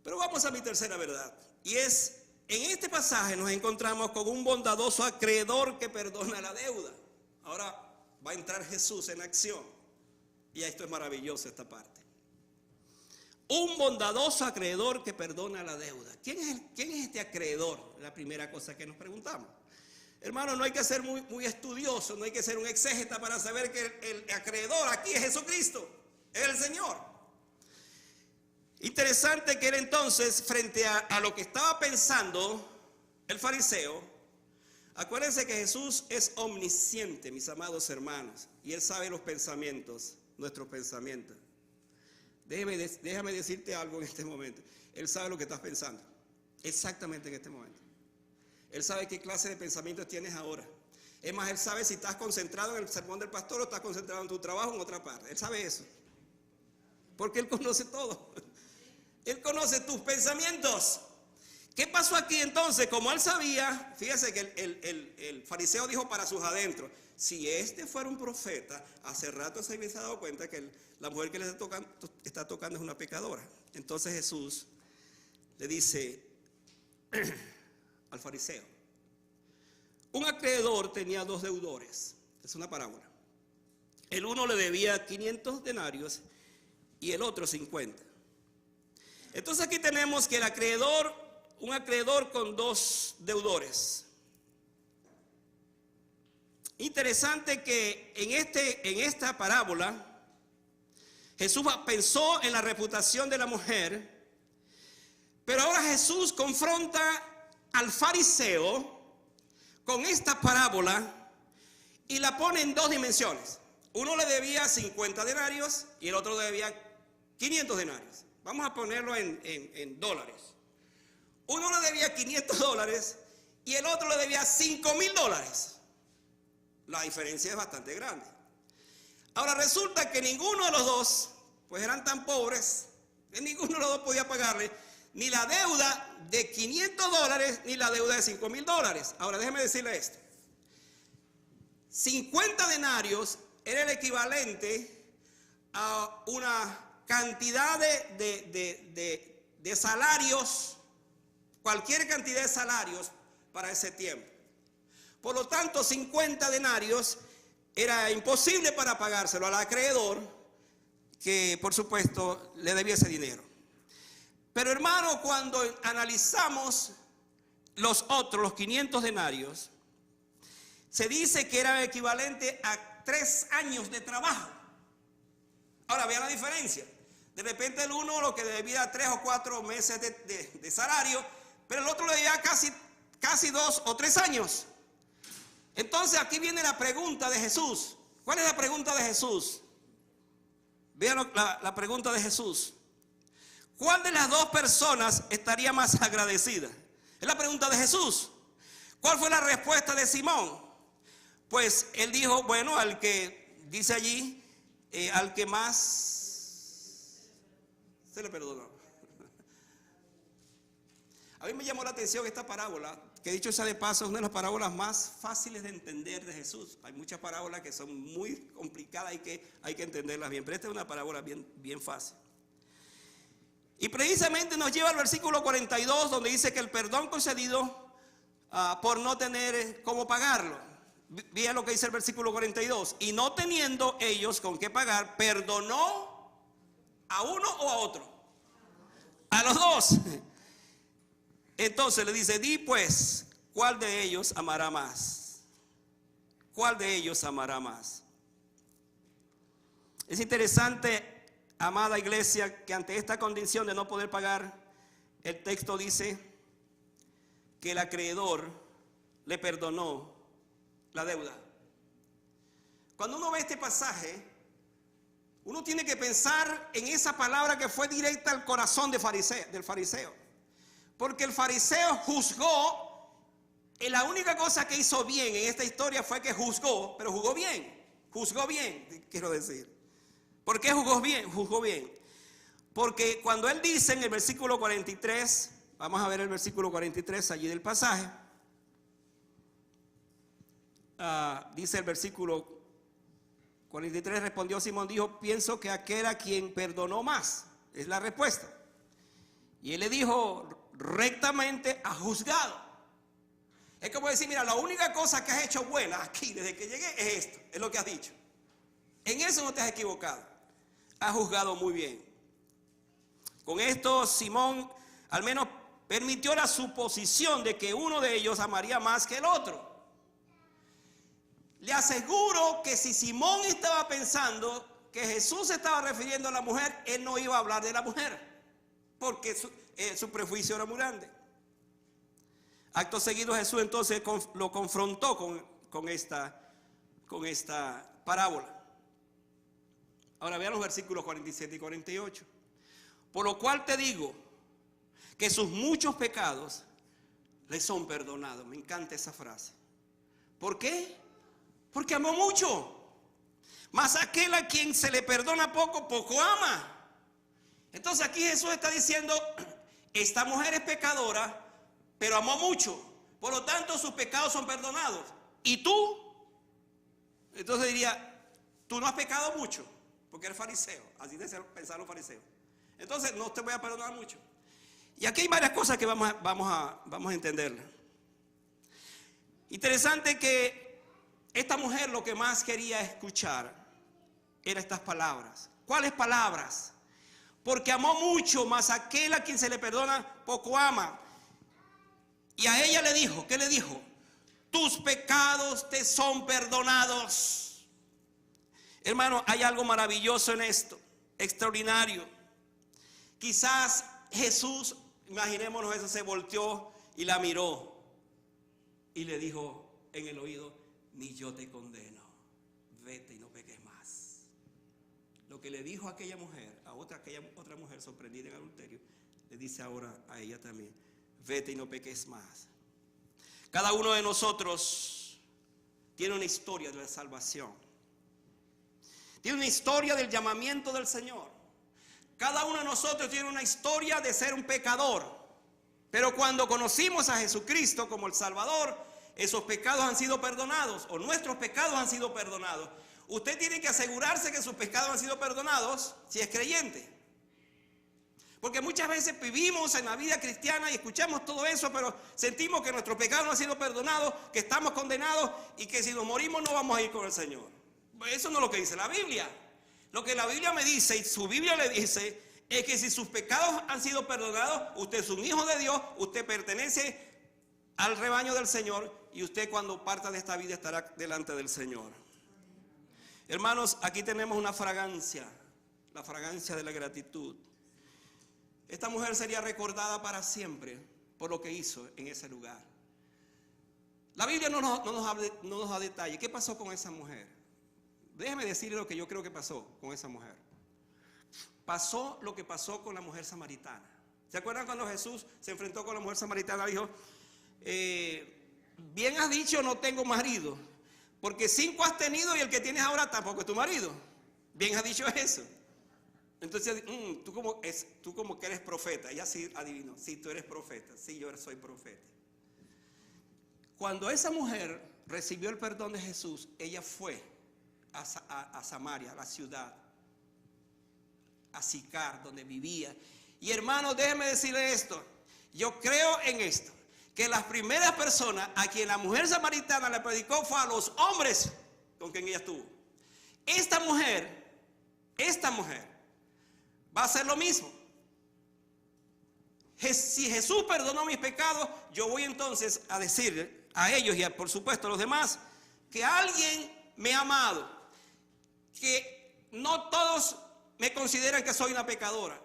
Pero vamos a mi tercera verdad. Y es, en este pasaje nos encontramos con un bondadoso acreedor que perdona la deuda. Ahora va a entrar Jesús en acción. Y esto es maravilloso, esta parte. Un bondadoso acreedor que perdona la deuda. ¿Quién es este acreedor? La primera cosa que nos preguntamos. Hermano, no hay que ser muy estudioso, no hay que ser un exégeta para saber que el acreedor aquí es Jesucristo, es el Señor. Interesante que él entonces, frente a lo que estaba pensando el fariseo, acuérdense que Jesús es omnisciente, mis amados hermanos, y él sabe los pensamientos, nuestros pensamientos. Déjame decirte algo en este momento. Él sabe lo que estás pensando, exactamente en este momento. Él sabe qué clase de pensamientos tienes ahora. Es más, él sabe si estás concentrado en el sermón del pastor o estás concentrado en tu trabajo o en otra parte. Él sabe eso, porque él conoce todo. Él conoce tus pensamientos. ¿Qué pasó aquí entonces? Como él sabía, fíjese que el fariseo dijo para sus adentros: si este fuera un profeta, hace rato se hubiese dado cuenta que la mujer que le está tocando es una pecadora. Entonces Jesús le dice al fariseo: un acreedor tenía dos deudores. Es una parábola. El uno le debía 500 denarios y el otro 50. Entonces aquí tenemos que un acreedor con dos deudores. Interesante que en esta parábola Jesús pensó en la reputación de la mujer, pero ahora Jesús confronta al fariseo con esta parábola y la pone en dos dimensiones. Uno le debía 50 denarios y el otro le debía 500 denarios. Vamos a ponerlo en dólares. Uno le debía 500 dólares y el otro le debía 5,000 dólares. La diferencia es bastante grande. Ahora resulta que ninguno de los dos, pues eran tan pobres, que ninguno de los dos podía pagarle ni la deuda de 500 dólares ni la deuda de 5,000 dólares. Ahora déjeme decirle esto. 50 denarios era el equivalente a una cantidad de salarios, cualquier cantidad de salarios para ese tiempo. Por lo tanto, 50 denarios era imposible para pagárselo al acreedor, que por supuesto le debía ese dinero. Pero hermano, cuando analizamos los 500 denarios, se dice que era equivalente a 3 años de trabajo. Ahora vean la diferencia. De repente el uno lo que debía 3 o 4 meses de salario, pero el otro le debía casi 2 o 3 años. Entonces aquí viene la pregunta de Jesús. ¿Cuál es la pregunta de Jesús? Vean la pregunta de Jesús. ¿Cuál de las dos personas estaría más agradecida? Es la pregunta de Jesús. ¿Cuál fue la respuesta de Simón? Pues él dijo, bueno, al que dice allí, al que más se le perdonó. A mí me llamó la atención esta parábola, que dicho sea de paso, es una de las parábolas más fáciles de entender de Jesús. Hay muchas parábolas que son muy complicadas y que hay que entenderlas bien, pero esta es una parábola bien fácil. Y precisamente nos lleva al versículo 42, donde dice que el perdón concedido por no tener cómo pagarlo. Vean lo que dice el versículo 42. Y no teniendo ellos con qué pagar, perdonó a uno o a otro. A los dos. Entonces le dice, di pues, ¿cuál de ellos amará más? ¿Cuál de ellos amará más? Es interesante, amada iglesia, que ante esta condición de no poder pagar, el texto dice que el acreedor le perdonó la deuda. Cuando uno ve este pasaje, uno tiene que pensar en esa palabra que fue directa al corazón del fariseo. Porque el fariseo juzgó, y la única cosa que hizo bien en esta historia fue que juzgó, pero juzgó bien, quiero decir. ¿Por qué juzgó bien? Porque cuando él dice en el versículo 43, Vamos a ver el versículo 43 allí del pasaje. Dice el versículo 43, respondió Simón, dijo, pienso que aquel a quien perdonó más, es la respuesta. Y él le dijo, rectamente ha juzgado. Es como decir, mira, la única cosa que has hecho buena aquí desde que llegué es esto, es lo que has dicho. En eso no te has equivocado, has juzgado muy bien. Con esto Simón al menos permitió la suposición de que uno de ellos amaría más que el otro. Le aseguro que si Simón estaba pensando que Jesús se estaba refiriendo a la mujer, él no iba a hablar de la mujer, porque su prejuicio era muy grande. Acto seguido Jesús entonces lo confrontó con esta parábola. Ahora vean los versículos 47 y 48. Por lo cual te digo que sus muchos pecados le son perdonados. Me encanta esa frase. ¿Por qué? Porque amó mucho. Mas aquel a quien se le perdona poco, poco ama. Entonces aquí Jesús está diciendo, esta mujer es pecadora, pero amó mucho. Por lo tanto, sus pecados son perdonados. ¿Y tú? Entonces diría, tú no has pecado mucho, porque eres fariseo. Así de pensar los fariseos. Entonces no te voy a perdonar mucho. Y aquí hay varias cosas que vamos a entender. Interesante que esta mujer lo que más quería escuchar eran estas palabras. ¿Cuáles palabras? Porque amó mucho, mas aquel a quien se le perdona poco ama. Y a ella le dijo, ¿qué le dijo? Tus pecados te son perdonados. Hermano, hay algo maravilloso en esto, extraordinario. Quizás Jesús, imaginémonos eso, se volteó y la miró y le dijo en el oído, ni yo te condeno, vete y no peques más. Lo que le dijo a aquella mujer, aquella otra mujer sorprendida en adulterio, le dice ahora a ella también, vete y no peques más. Cada uno de nosotros tiene una historia de la salvación. Tiene una historia del llamamiento del Señor. Cada uno de nosotros tiene una historia de ser un pecador. Pero cuando conocimos a Jesucristo como el Salvador, esos pecados han sido perdonados, o nuestros pecados han sido perdonados. Usted tiene que asegurarse que sus pecados han sido perdonados si es creyente. Porque muchas veces vivimos en la vida cristiana y escuchamos todo eso, pero sentimos que nuestros pecados no han sido perdonados, que estamos condenados y que si nos morimos no vamos a ir con el Señor. Eso no es lo que dice la Biblia. Lo que la Biblia me dice y su Biblia le dice es que si sus pecados han sido perdonados, usted es un hijo de Dios, usted pertenece al rebaño del Señor y usted cuando parta de esta vida estará delante del Señor. Hermanos, aquí tenemos una fragancia, la fragancia de la gratitud. Esta mujer sería recordada para siempre por lo que hizo en ese lugar. La Biblia no nos da detalle. ¿Qué pasó con esa mujer? Déjeme decirle lo que yo creo que pasó con esa mujer. Pasó lo que pasó con la mujer samaritana. ¿Se acuerdan cuando Jesús se enfrentó con la mujer samaritana? Dijo, bien has dicho, no tengo marido, porque 5 has tenido y el que tienes ahora tampoco es tu marido. Bien has dicho eso. Entonces, tú como que eres profeta. Ella sí adivinó, sí, tú eres profeta, sí, yo soy profeta. Cuando esa mujer recibió el perdón de Jesús, ella fue a Samaria, la ciudad, a Sicar, donde vivía. Y hermano, déjeme decirle esto, yo creo en esto, que las primeras personas a quien la mujer samaritana le predicó fue a los hombres con quien ella estuvo. Esta mujer va a hacer lo mismo. Si Jesús perdonó mis pecados, yo voy entonces a decirle a ellos y por supuesto a los demás que alguien me ha amado, que no todos me consideran que soy una pecadora,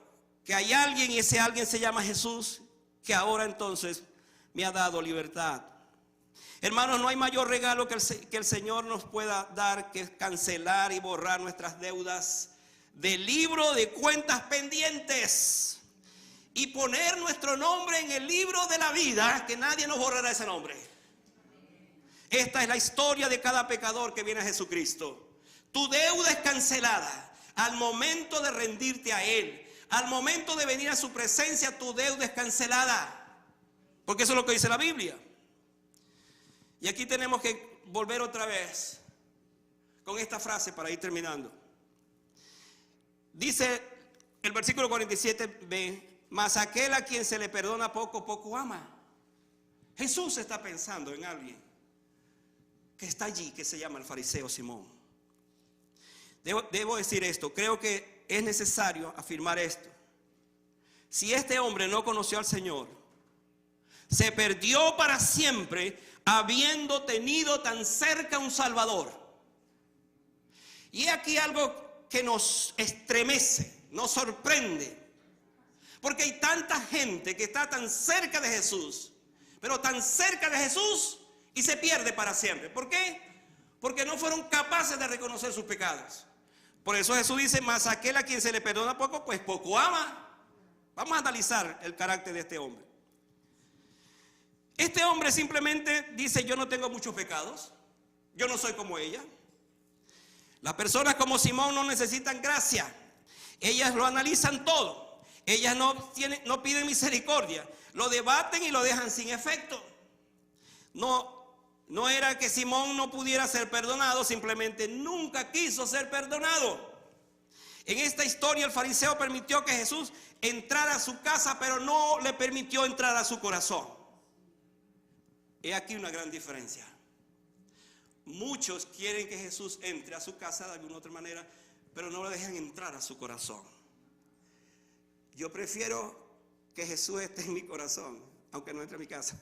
que hay alguien y ese alguien se llama Jesús, que ahora entonces me ha dado libertad. Hermanos, no hay mayor regalo que el Señor nos pueda dar que cancelar y borrar nuestras deudas del libro de cuentas pendientes y poner nuestro nombre en el libro de la vida, que nadie nos borrará ese nombre. Esta es la historia de cada pecador que viene a Jesucristo. Tu deuda es cancelada al momento de rendirte a Él. Al momento de venir a su presencia, tu deuda es cancelada. Porque eso es lo que dice la Biblia. Y aquí tenemos que volver otra vez con esta frase para ir terminando. Dice el versículo 47b, mas aquel a quien se le perdona poco, poco ama. Jesús está pensando en alguien que está allí, que se llama el fariseo Simón. Debo decir esto, creo que es necesario afirmar esto. Si este hombre no conoció al Señor, se perdió para siempre habiendo tenido tan cerca un Salvador. Y aquí algo que nos estremece, nos sorprende. Porque hay tanta gente que está tan cerca de Jesús, pero tan cerca de Jesús y se pierde para siempre. ¿Por qué? Porque no fueron capaces de reconocer sus pecados. Por eso Jesús dice, mas aquel a quien se le perdona poco, pues poco ama. Vamos a analizar el carácter de este hombre. Este hombre simplemente dice, yo no tengo muchos pecados, yo no soy como ella. Las personas como Simón no necesitan gracia, ellas lo analizan todo, ellas no piden misericordia, lo debaten y lo dejan sin efecto. No era que Simón no pudiera ser perdonado, simplemente nunca quiso ser perdonado. En esta historia el fariseo permitió que Jesús entrara a su casa, pero no le permitió entrar a su corazón. He aquí una gran diferencia. Muchos quieren que Jesús entre a su casa de alguna otra manera, pero no lo dejan entrar a su corazón. Yo prefiero que Jesús esté en mi corazón, aunque no entre a mi casa.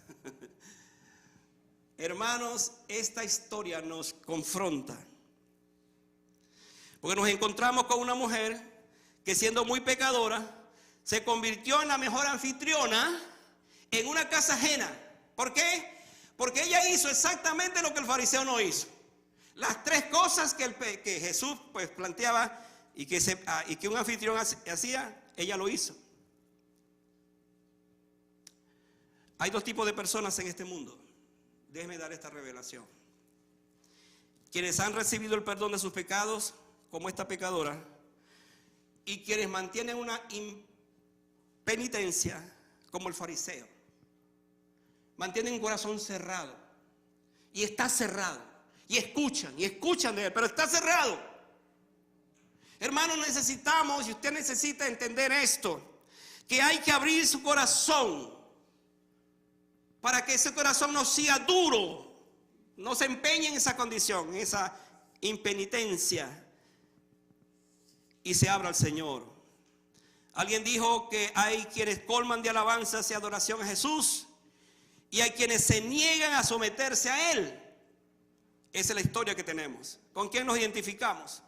Hermanos, esta historia nos confronta. Porque nos encontramos con una mujer que, siendo muy pecadora, se convirtió en la mejor anfitriona en una casa ajena. ¿Por qué? Porque ella hizo exactamente lo que el fariseo no hizo. Las tres cosas que Jesús pues planteaba y que un anfitrión hacía, ella lo hizo. Hay dos tipos de personas en este mundo. Déjeme dar esta revelación. Quienes han recibido el perdón de sus pecados, como esta pecadora, y quienes mantienen una impenitencia, como el fariseo. Mantienen un corazón cerrado, y está cerrado, y escuchan de él, pero está cerrado. Hermanos, necesitamos, y usted necesita entender esto, que hay que abrir su corazón, para que ese corazón no sea duro, no se empeñe en esa condición, en esa impenitencia, y se abra al Señor. Alguien dijo que hay quienes colman de alabanzas y adoración a Jesús, y hay quienes se niegan a someterse a Él. Esa es la historia que tenemos. ¿Con quién nos identificamos?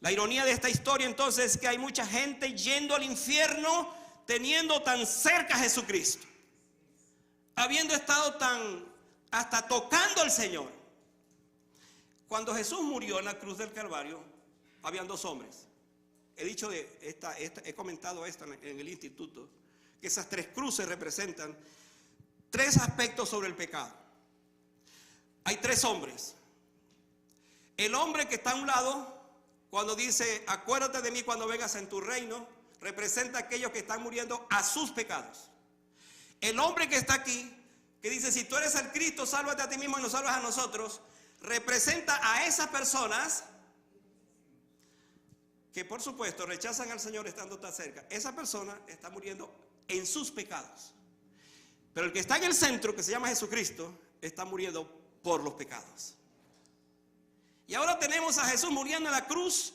La ironía de esta historia entonces es que hay mucha gente yendo al infierno teniendo tan cerca a Jesucristo, habiendo estado hasta tocando al Señor. Cuando Jesús murió en la cruz del Calvario, habían dos hombres. He comentado esto en el instituto, que esas tres cruces representan tres aspectos sobre el pecado. Hay tres hombres. El hombre que está a un lado, cuando dice, acuérdate de mí cuando vengas en tu reino, representa a aquellos que están muriendo a sus pecados. El hombre que está aquí, que dice, si tú eres el Cristo, sálvate a ti mismo y nos salvas a nosotros, representa a esas personas que por supuesto rechazan al Señor estando tan cerca. Esa persona está muriendo en sus pecados. Pero el que está en el centro, que se llama Jesucristo, está muriendo por los pecados. Y ahora tenemos a Jesús muriendo en la cruz.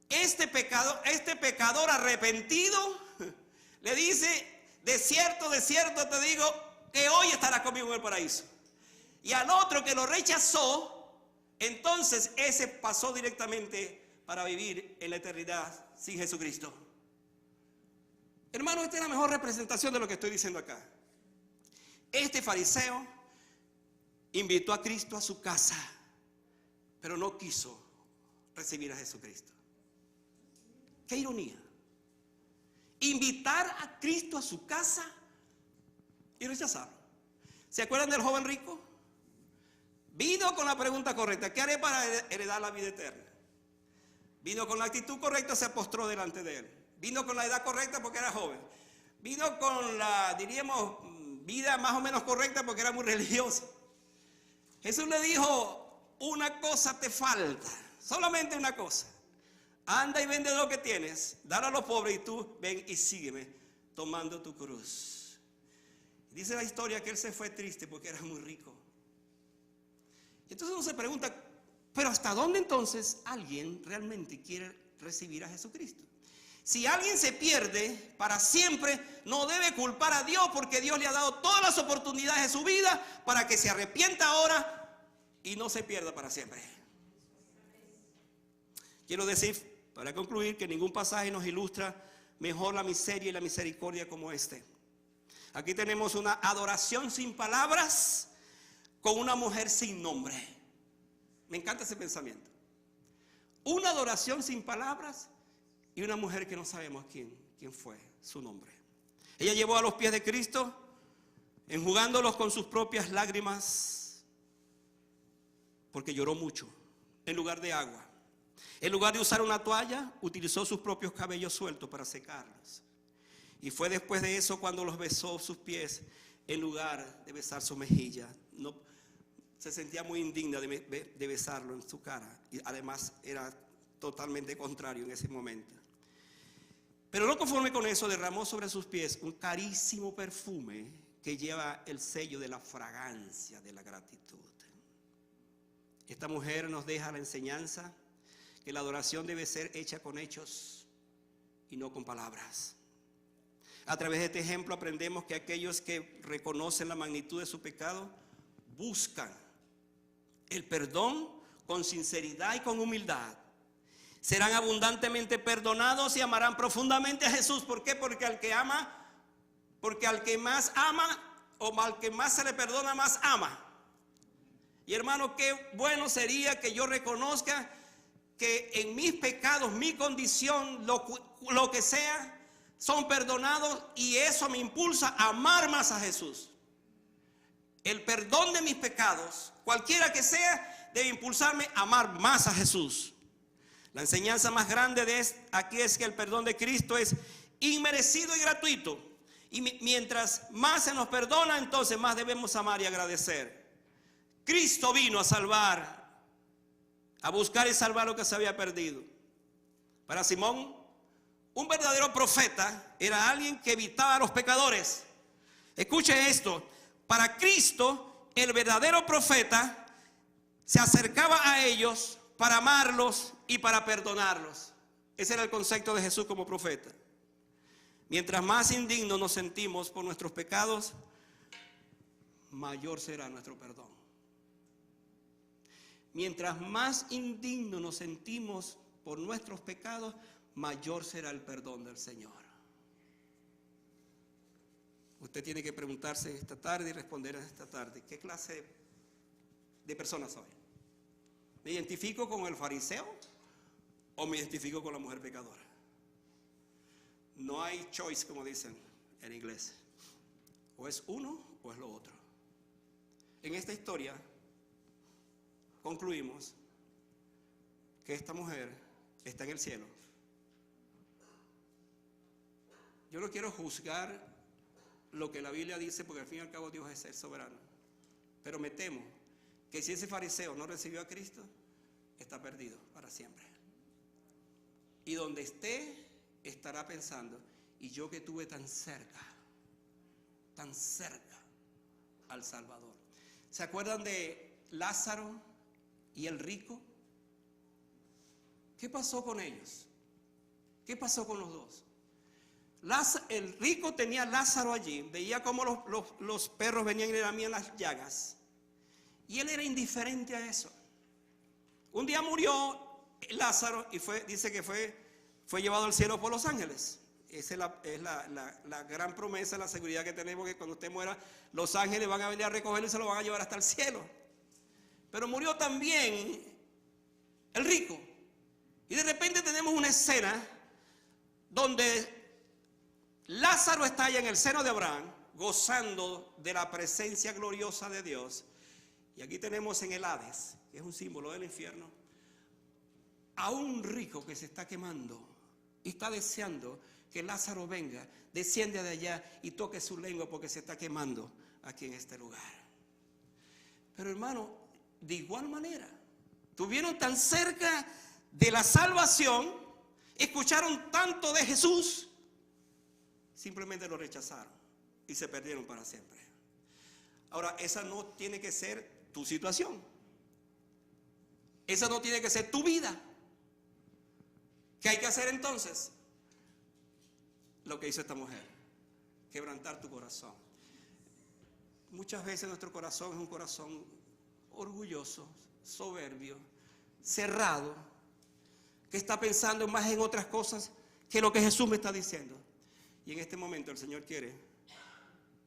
Este pecador arrepentido le dice, de cierto te digo que hoy estarás conmigo en el paraíso. Y al otro que lo rechazó, entonces ese pasó directamente para vivir en la eternidad sin Jesucristo. Hermano, esta es la mejor representación de lo que estoy diciendo acá. Este fariseo invitó a Cristo a su casa, pero no quiso recibir a Jesucristo. Qué ironía. Invitar a Cristo a su casa y rechazarlo. ¿Se acuerdan del joven rico? Vino con la pregunta correcta: ¿qué haré para heredar la vida eterna? Vino con la actitud correcta, se postró delante de él. Vino con la edad correcta porque era joven. Vino con la, diríamos, vida más o menos correcta porque era muy religioso. Jesús le dijo, una cosa te falta, solamente una cosa. Anda y vende lo que tienes, dale a los pobres y tú ven y sígueme tomando tu cruz. Dice la historia que él se fue triste porque era muy rico. Entonces uno se pregunta, pero ¿hasta dónde entonces alguien realmente quiere recibir a Jesucristo? Si alguien se pierde para siempre, no debe culpar a Dios porque Dios le ha dado todas las oportunidades de su vida para que se arrepienta ahora y no se pierda para siempre. Quiero decir, para concluir, que ningún pasaje nos ilustra mejor la miseria y la misericordia como este. Aquí tenemos una adoración sin palabras con una mujer sin nombre. Me encanta ese pensamiento. Una adoración sin palabras y una mujer que no sabemos quién fue, su nombre. Ella llevó a los pies de Cristo, enjugándolos con sus propias lágrimas, porque lloró mucho, en lugar de agua. En lugar de usar una toalla, utilizó sus propios cabellos sueltos para secarlos. Y fue después de eso cuando los besó sus pies, en lugar de besar su mejilla. No, se sentía muy indigna de besarlo en su cara. Y además era totalmente contrario en ese momento. Pero no conforme con eso, derramó sobre sus pies un carísimo perfume que lleva el sello de la fragancia de la gratitud. Esta mujer nos deja la enseñanza que la adoración debe ser hecha con hechos y no con palabras. A través de este ejemplo aprendemos que aquellos que reconocen la magnitud de su pecado buscan el perdón con sinceridad y con humildad. Serán abundantemente perdonados y amarán profundamente a Jesús. ¿Por qué? Porque al que más ama o al que más se le perdona, más ama. Y hermano, qué bueno sería que yo reconozca que en mis pecados, mi condición, lo que sea, son perdonados, y eso me impulsa a amar más a Jesús. El perdón de mis pecados, cualquiera que sea, debe impulsarme a amar más a Jesús. La enseñanza más grande aquí es que el perdón de Cristo es inmerecido y gratuito. Y mientras más se nos perdona, entonces más debemos amar y agradecer. Cristo vino a salvar, a buscar y salvar lo que se había perdido. Para Simón, un verdadero profeta era alguien que evitaba a los pecadores. Escuche esto, para Cristo el verdadero profeta se acercaba a ellos para amarlos y para perdonarlos. Ese era el concepto de Jesús como profeta. Mientras más indignos nos sentimos por nuestros pecados, mayor será nuestro perdón. Mientras más indignos nos sentimos por nuestros pecados, mayor será el perdón del Señor. Usted tiene que preguntarse esta tarde y responder esta tarde: ¿qué clase de persona soy? ¿Me identifico con el fariseo o me identifico con la mujer pecadora? No hay choice, como dicen en inglés. O es uno o es lo otro. En esta historia concluimos que esta mujer está en el cielo. Yo no quiero juzgar lo que la Biblia dice, porque al fin y al cabo Dios es el soberano. Pero me temo que si ese fariseo no recibió a Cristo, está perdido para siempre. Y donde esté, estará pensando: y yo que tuve tan cerca al Salvador. ¿Se acuerdan de Lázaro y el rico? ¿Qué pasó con ellos? ¿Qué pasó con los dos? El rico tenía a Lázaro allí, veía cómo los perros venían y le lamían las llagas, y él era indiferente a eso. Un día murió Lázaro y dice que fue llevado al cielo por los ángeles. Esa es la gran promesa, la seguridad que tenemos, que cuando usted muera, los ángeles van a venir a recogerlo y se lo van a llevar hasta el cielo. Pero murió también el rico. Y de repente tenemos una escena donde Lázaro está allá en el seno de Abraham, gozando de la presencia gloriosa de Dios. Y aquí tenemos en el Hades, que es un símbolo del infierno, a un rico que se está quemando y está deseando que Lázaro venga, desciende de allá y toque su lengua porque se está quemando aquí en este lugar. Pero hermano, de igual manera, estuvieron tan cerca de la salvación, escucharon tanto de Jesús, simplemente lo rechazaron y se perdieron para siempre. Ahora, esa no tiene que ser tu situación. Esa no tiene que ser tu vida. ¿Qué hay que hacer entonces? Lo que hizo esta mujer, quebrantar tu corazón. Muchas veces nuestro corazón es un corazón orgulloso, soberbio, cerrado, que está pensando más en otras cosas que lo que Jesús me está diciendo. Y en este momento el Señor quiere.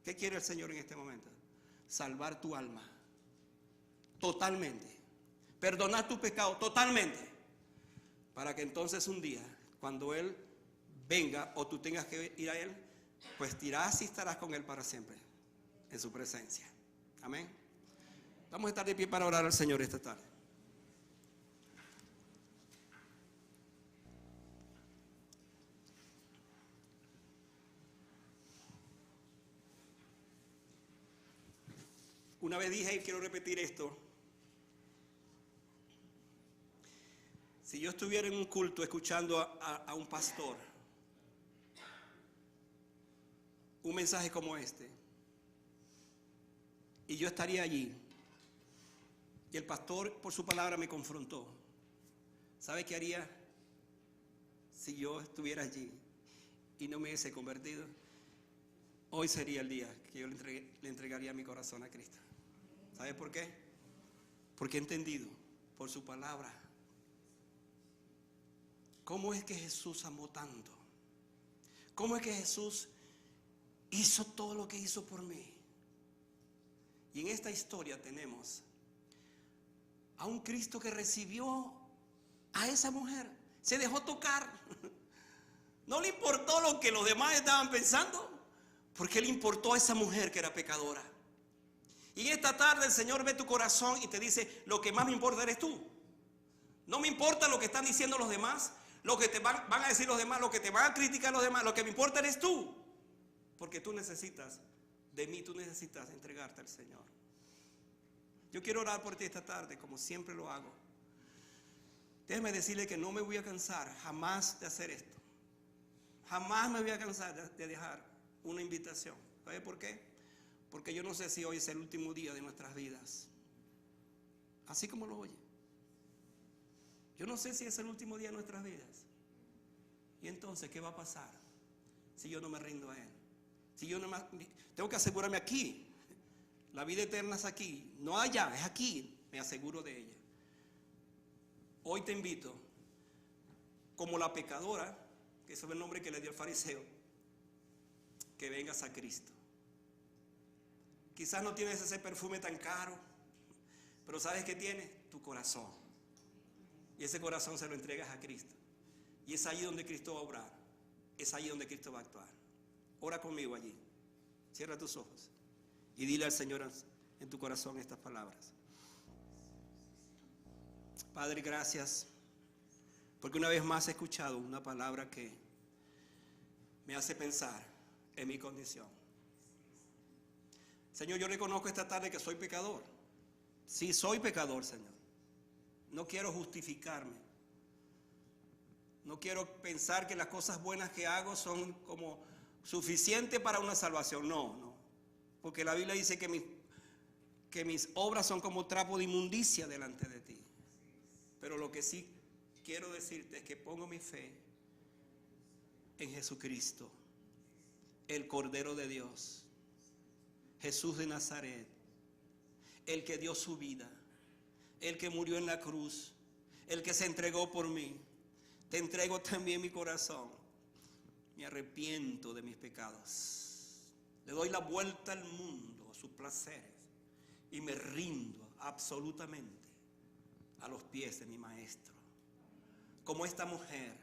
¿Qué quiere el Señor en este momento? Salvar tu alma totalmente, perdonar tu pecado totalmente, para que entonces un día, cuando Él venga o tú tengas que ir a Él, pues irás y estarás con Él para siempre en su presencia. Amén. Vamos a estar de pie para orar al Señor esta tarde. Una vez dije y quiero repetir esto: si yo estuviera en un culto escuchando a un pastor un mensaje como este, y yo estaría allí, y el pastor por su palabra me confrontó, ¿sabe qué haría si yo estuviera allí y no me hubiese convertido? Hoy sería el día que yo le entregaría mi corazón a Cristo. ¿Sabe por qué? Porque he entendido por su palabra cómo es que Jesús amó tanto, cómo es que Jesús hizo todo lo que hizo por mí. Y en esta historia tenemos a un Cristo que recibió a esa mujer, se dejó tocar. No le importó lo que los demás estaban pensando, porque le importó a esa mujer que era pecadora. Y esta tarde el Señor ve tu corazón y te dice: lo que más me importa eres tú. No me importa lo que están diciendo los demás, lo que te van a decir los demás, lo que te van a criticar los demás. Lo que me importa eres tú, porque tú necesitas de mí, tú necesitas entregarte al Señor. Yo quiero orar por ti esta tarde, como siempre lo hago. Déjeme decirle que no me voy a cansar jamás de hacer esto. Jamás me voy a cansar de dejar una invitación. ¿Sabe por qué? Porque yo no sé si hoy es el último día de nuestras vidas. Así como lo oye. Yo no sé si es el último día de nuestras vidas. Y entonces, ¿qué va a pasar si yo no me rindo a Él? Si yo no me, tengo que asegurarme aquí. La vida eterna es aquí, no allá, es aquí. Me aseguro de ella. Hoy te invito, como la pecadora, que ese es el nombre que le dio el fariseo, que vengas a Cristo. Quizás no tienes ese perfume tan caro, pero ¿sabes qué tienes? Tu corazón. Y ese corazón se lo entregas a Cristo. Y es ahí donde Cristo va a obrar. Es ahí donde Cristo va a actuar. Ora conmigo allí. Cierra tus ojos y dile al Señor en tu corazón estas palabras. Padre, gracias, porque una vez más he escuchado una palabra que me hace pensar en mi condición. Señor, yo reconozco esta tarde que soy pecador. Sí, soy pecador, Señor. No quiero justificarme. No quiero pensar que las cosas buenas que hago son como suficientes para una salvación. No. Porque la Biblia dice que mis obras son como trapo de inmundicia delante de ti. Pero lo que sí quiero decirte es que pongo mi fe en Jesucristo, el Cordero de Dios, Jesús de Nazaret, el que dio su vida, el que murió en la cruz, el que se entregó por mí. Te entrego también mi corazón. Me arrepiento de mis pecados. Le doy la vuelta al mundo, a sus placeres, y me rindo absolutamente a los pies de mi Maestro. Como esta mujer,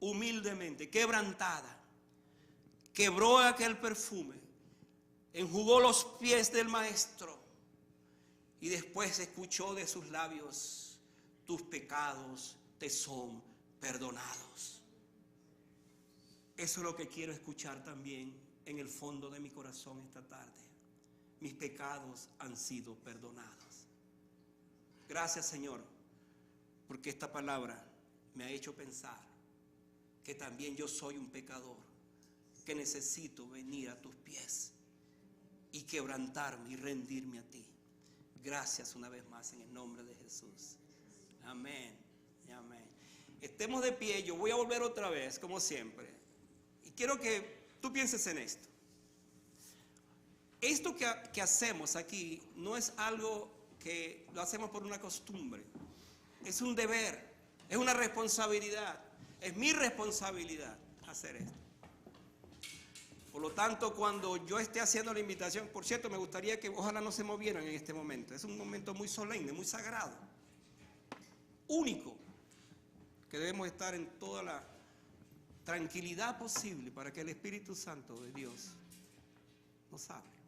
humildemente, quebrantada, quebró aquel perfume, enjugó los pies del Maestro y después escuchó de sus labios: tus pecados te son perdonados. Eso es lo que quiero escuchar también en el fondo de mi corazón esta tarde. Mis pecados han sido perdonados. Gracias, Señor, porque esta palabra me ha hecho pensar que también yo soy un pecador, que necesito venir a tus pies y quebrantarme y rendirme a ti. Gracias una vez más en el nombre de Jesús. Amén. Amén. Estemos de pie. Yo voy a volver otra vez, como siempre. Y quiero que tú pienses en esto. Esto que hacemos aquí no es algo que lo hacemos por una costumbre. Es un deber, es una responsabilidad. Es mi responsabilidad hacer esto. Por lo tanto, cuando yo esté haciendo la invitación, por cierto, me gustaría que ojalá no se movieran en este momento. Es un momento muy solemne, muy sagrado, único, que debemos estar en toda la tranquilidad posible para que el Espíritu Santo de Dios nos hable.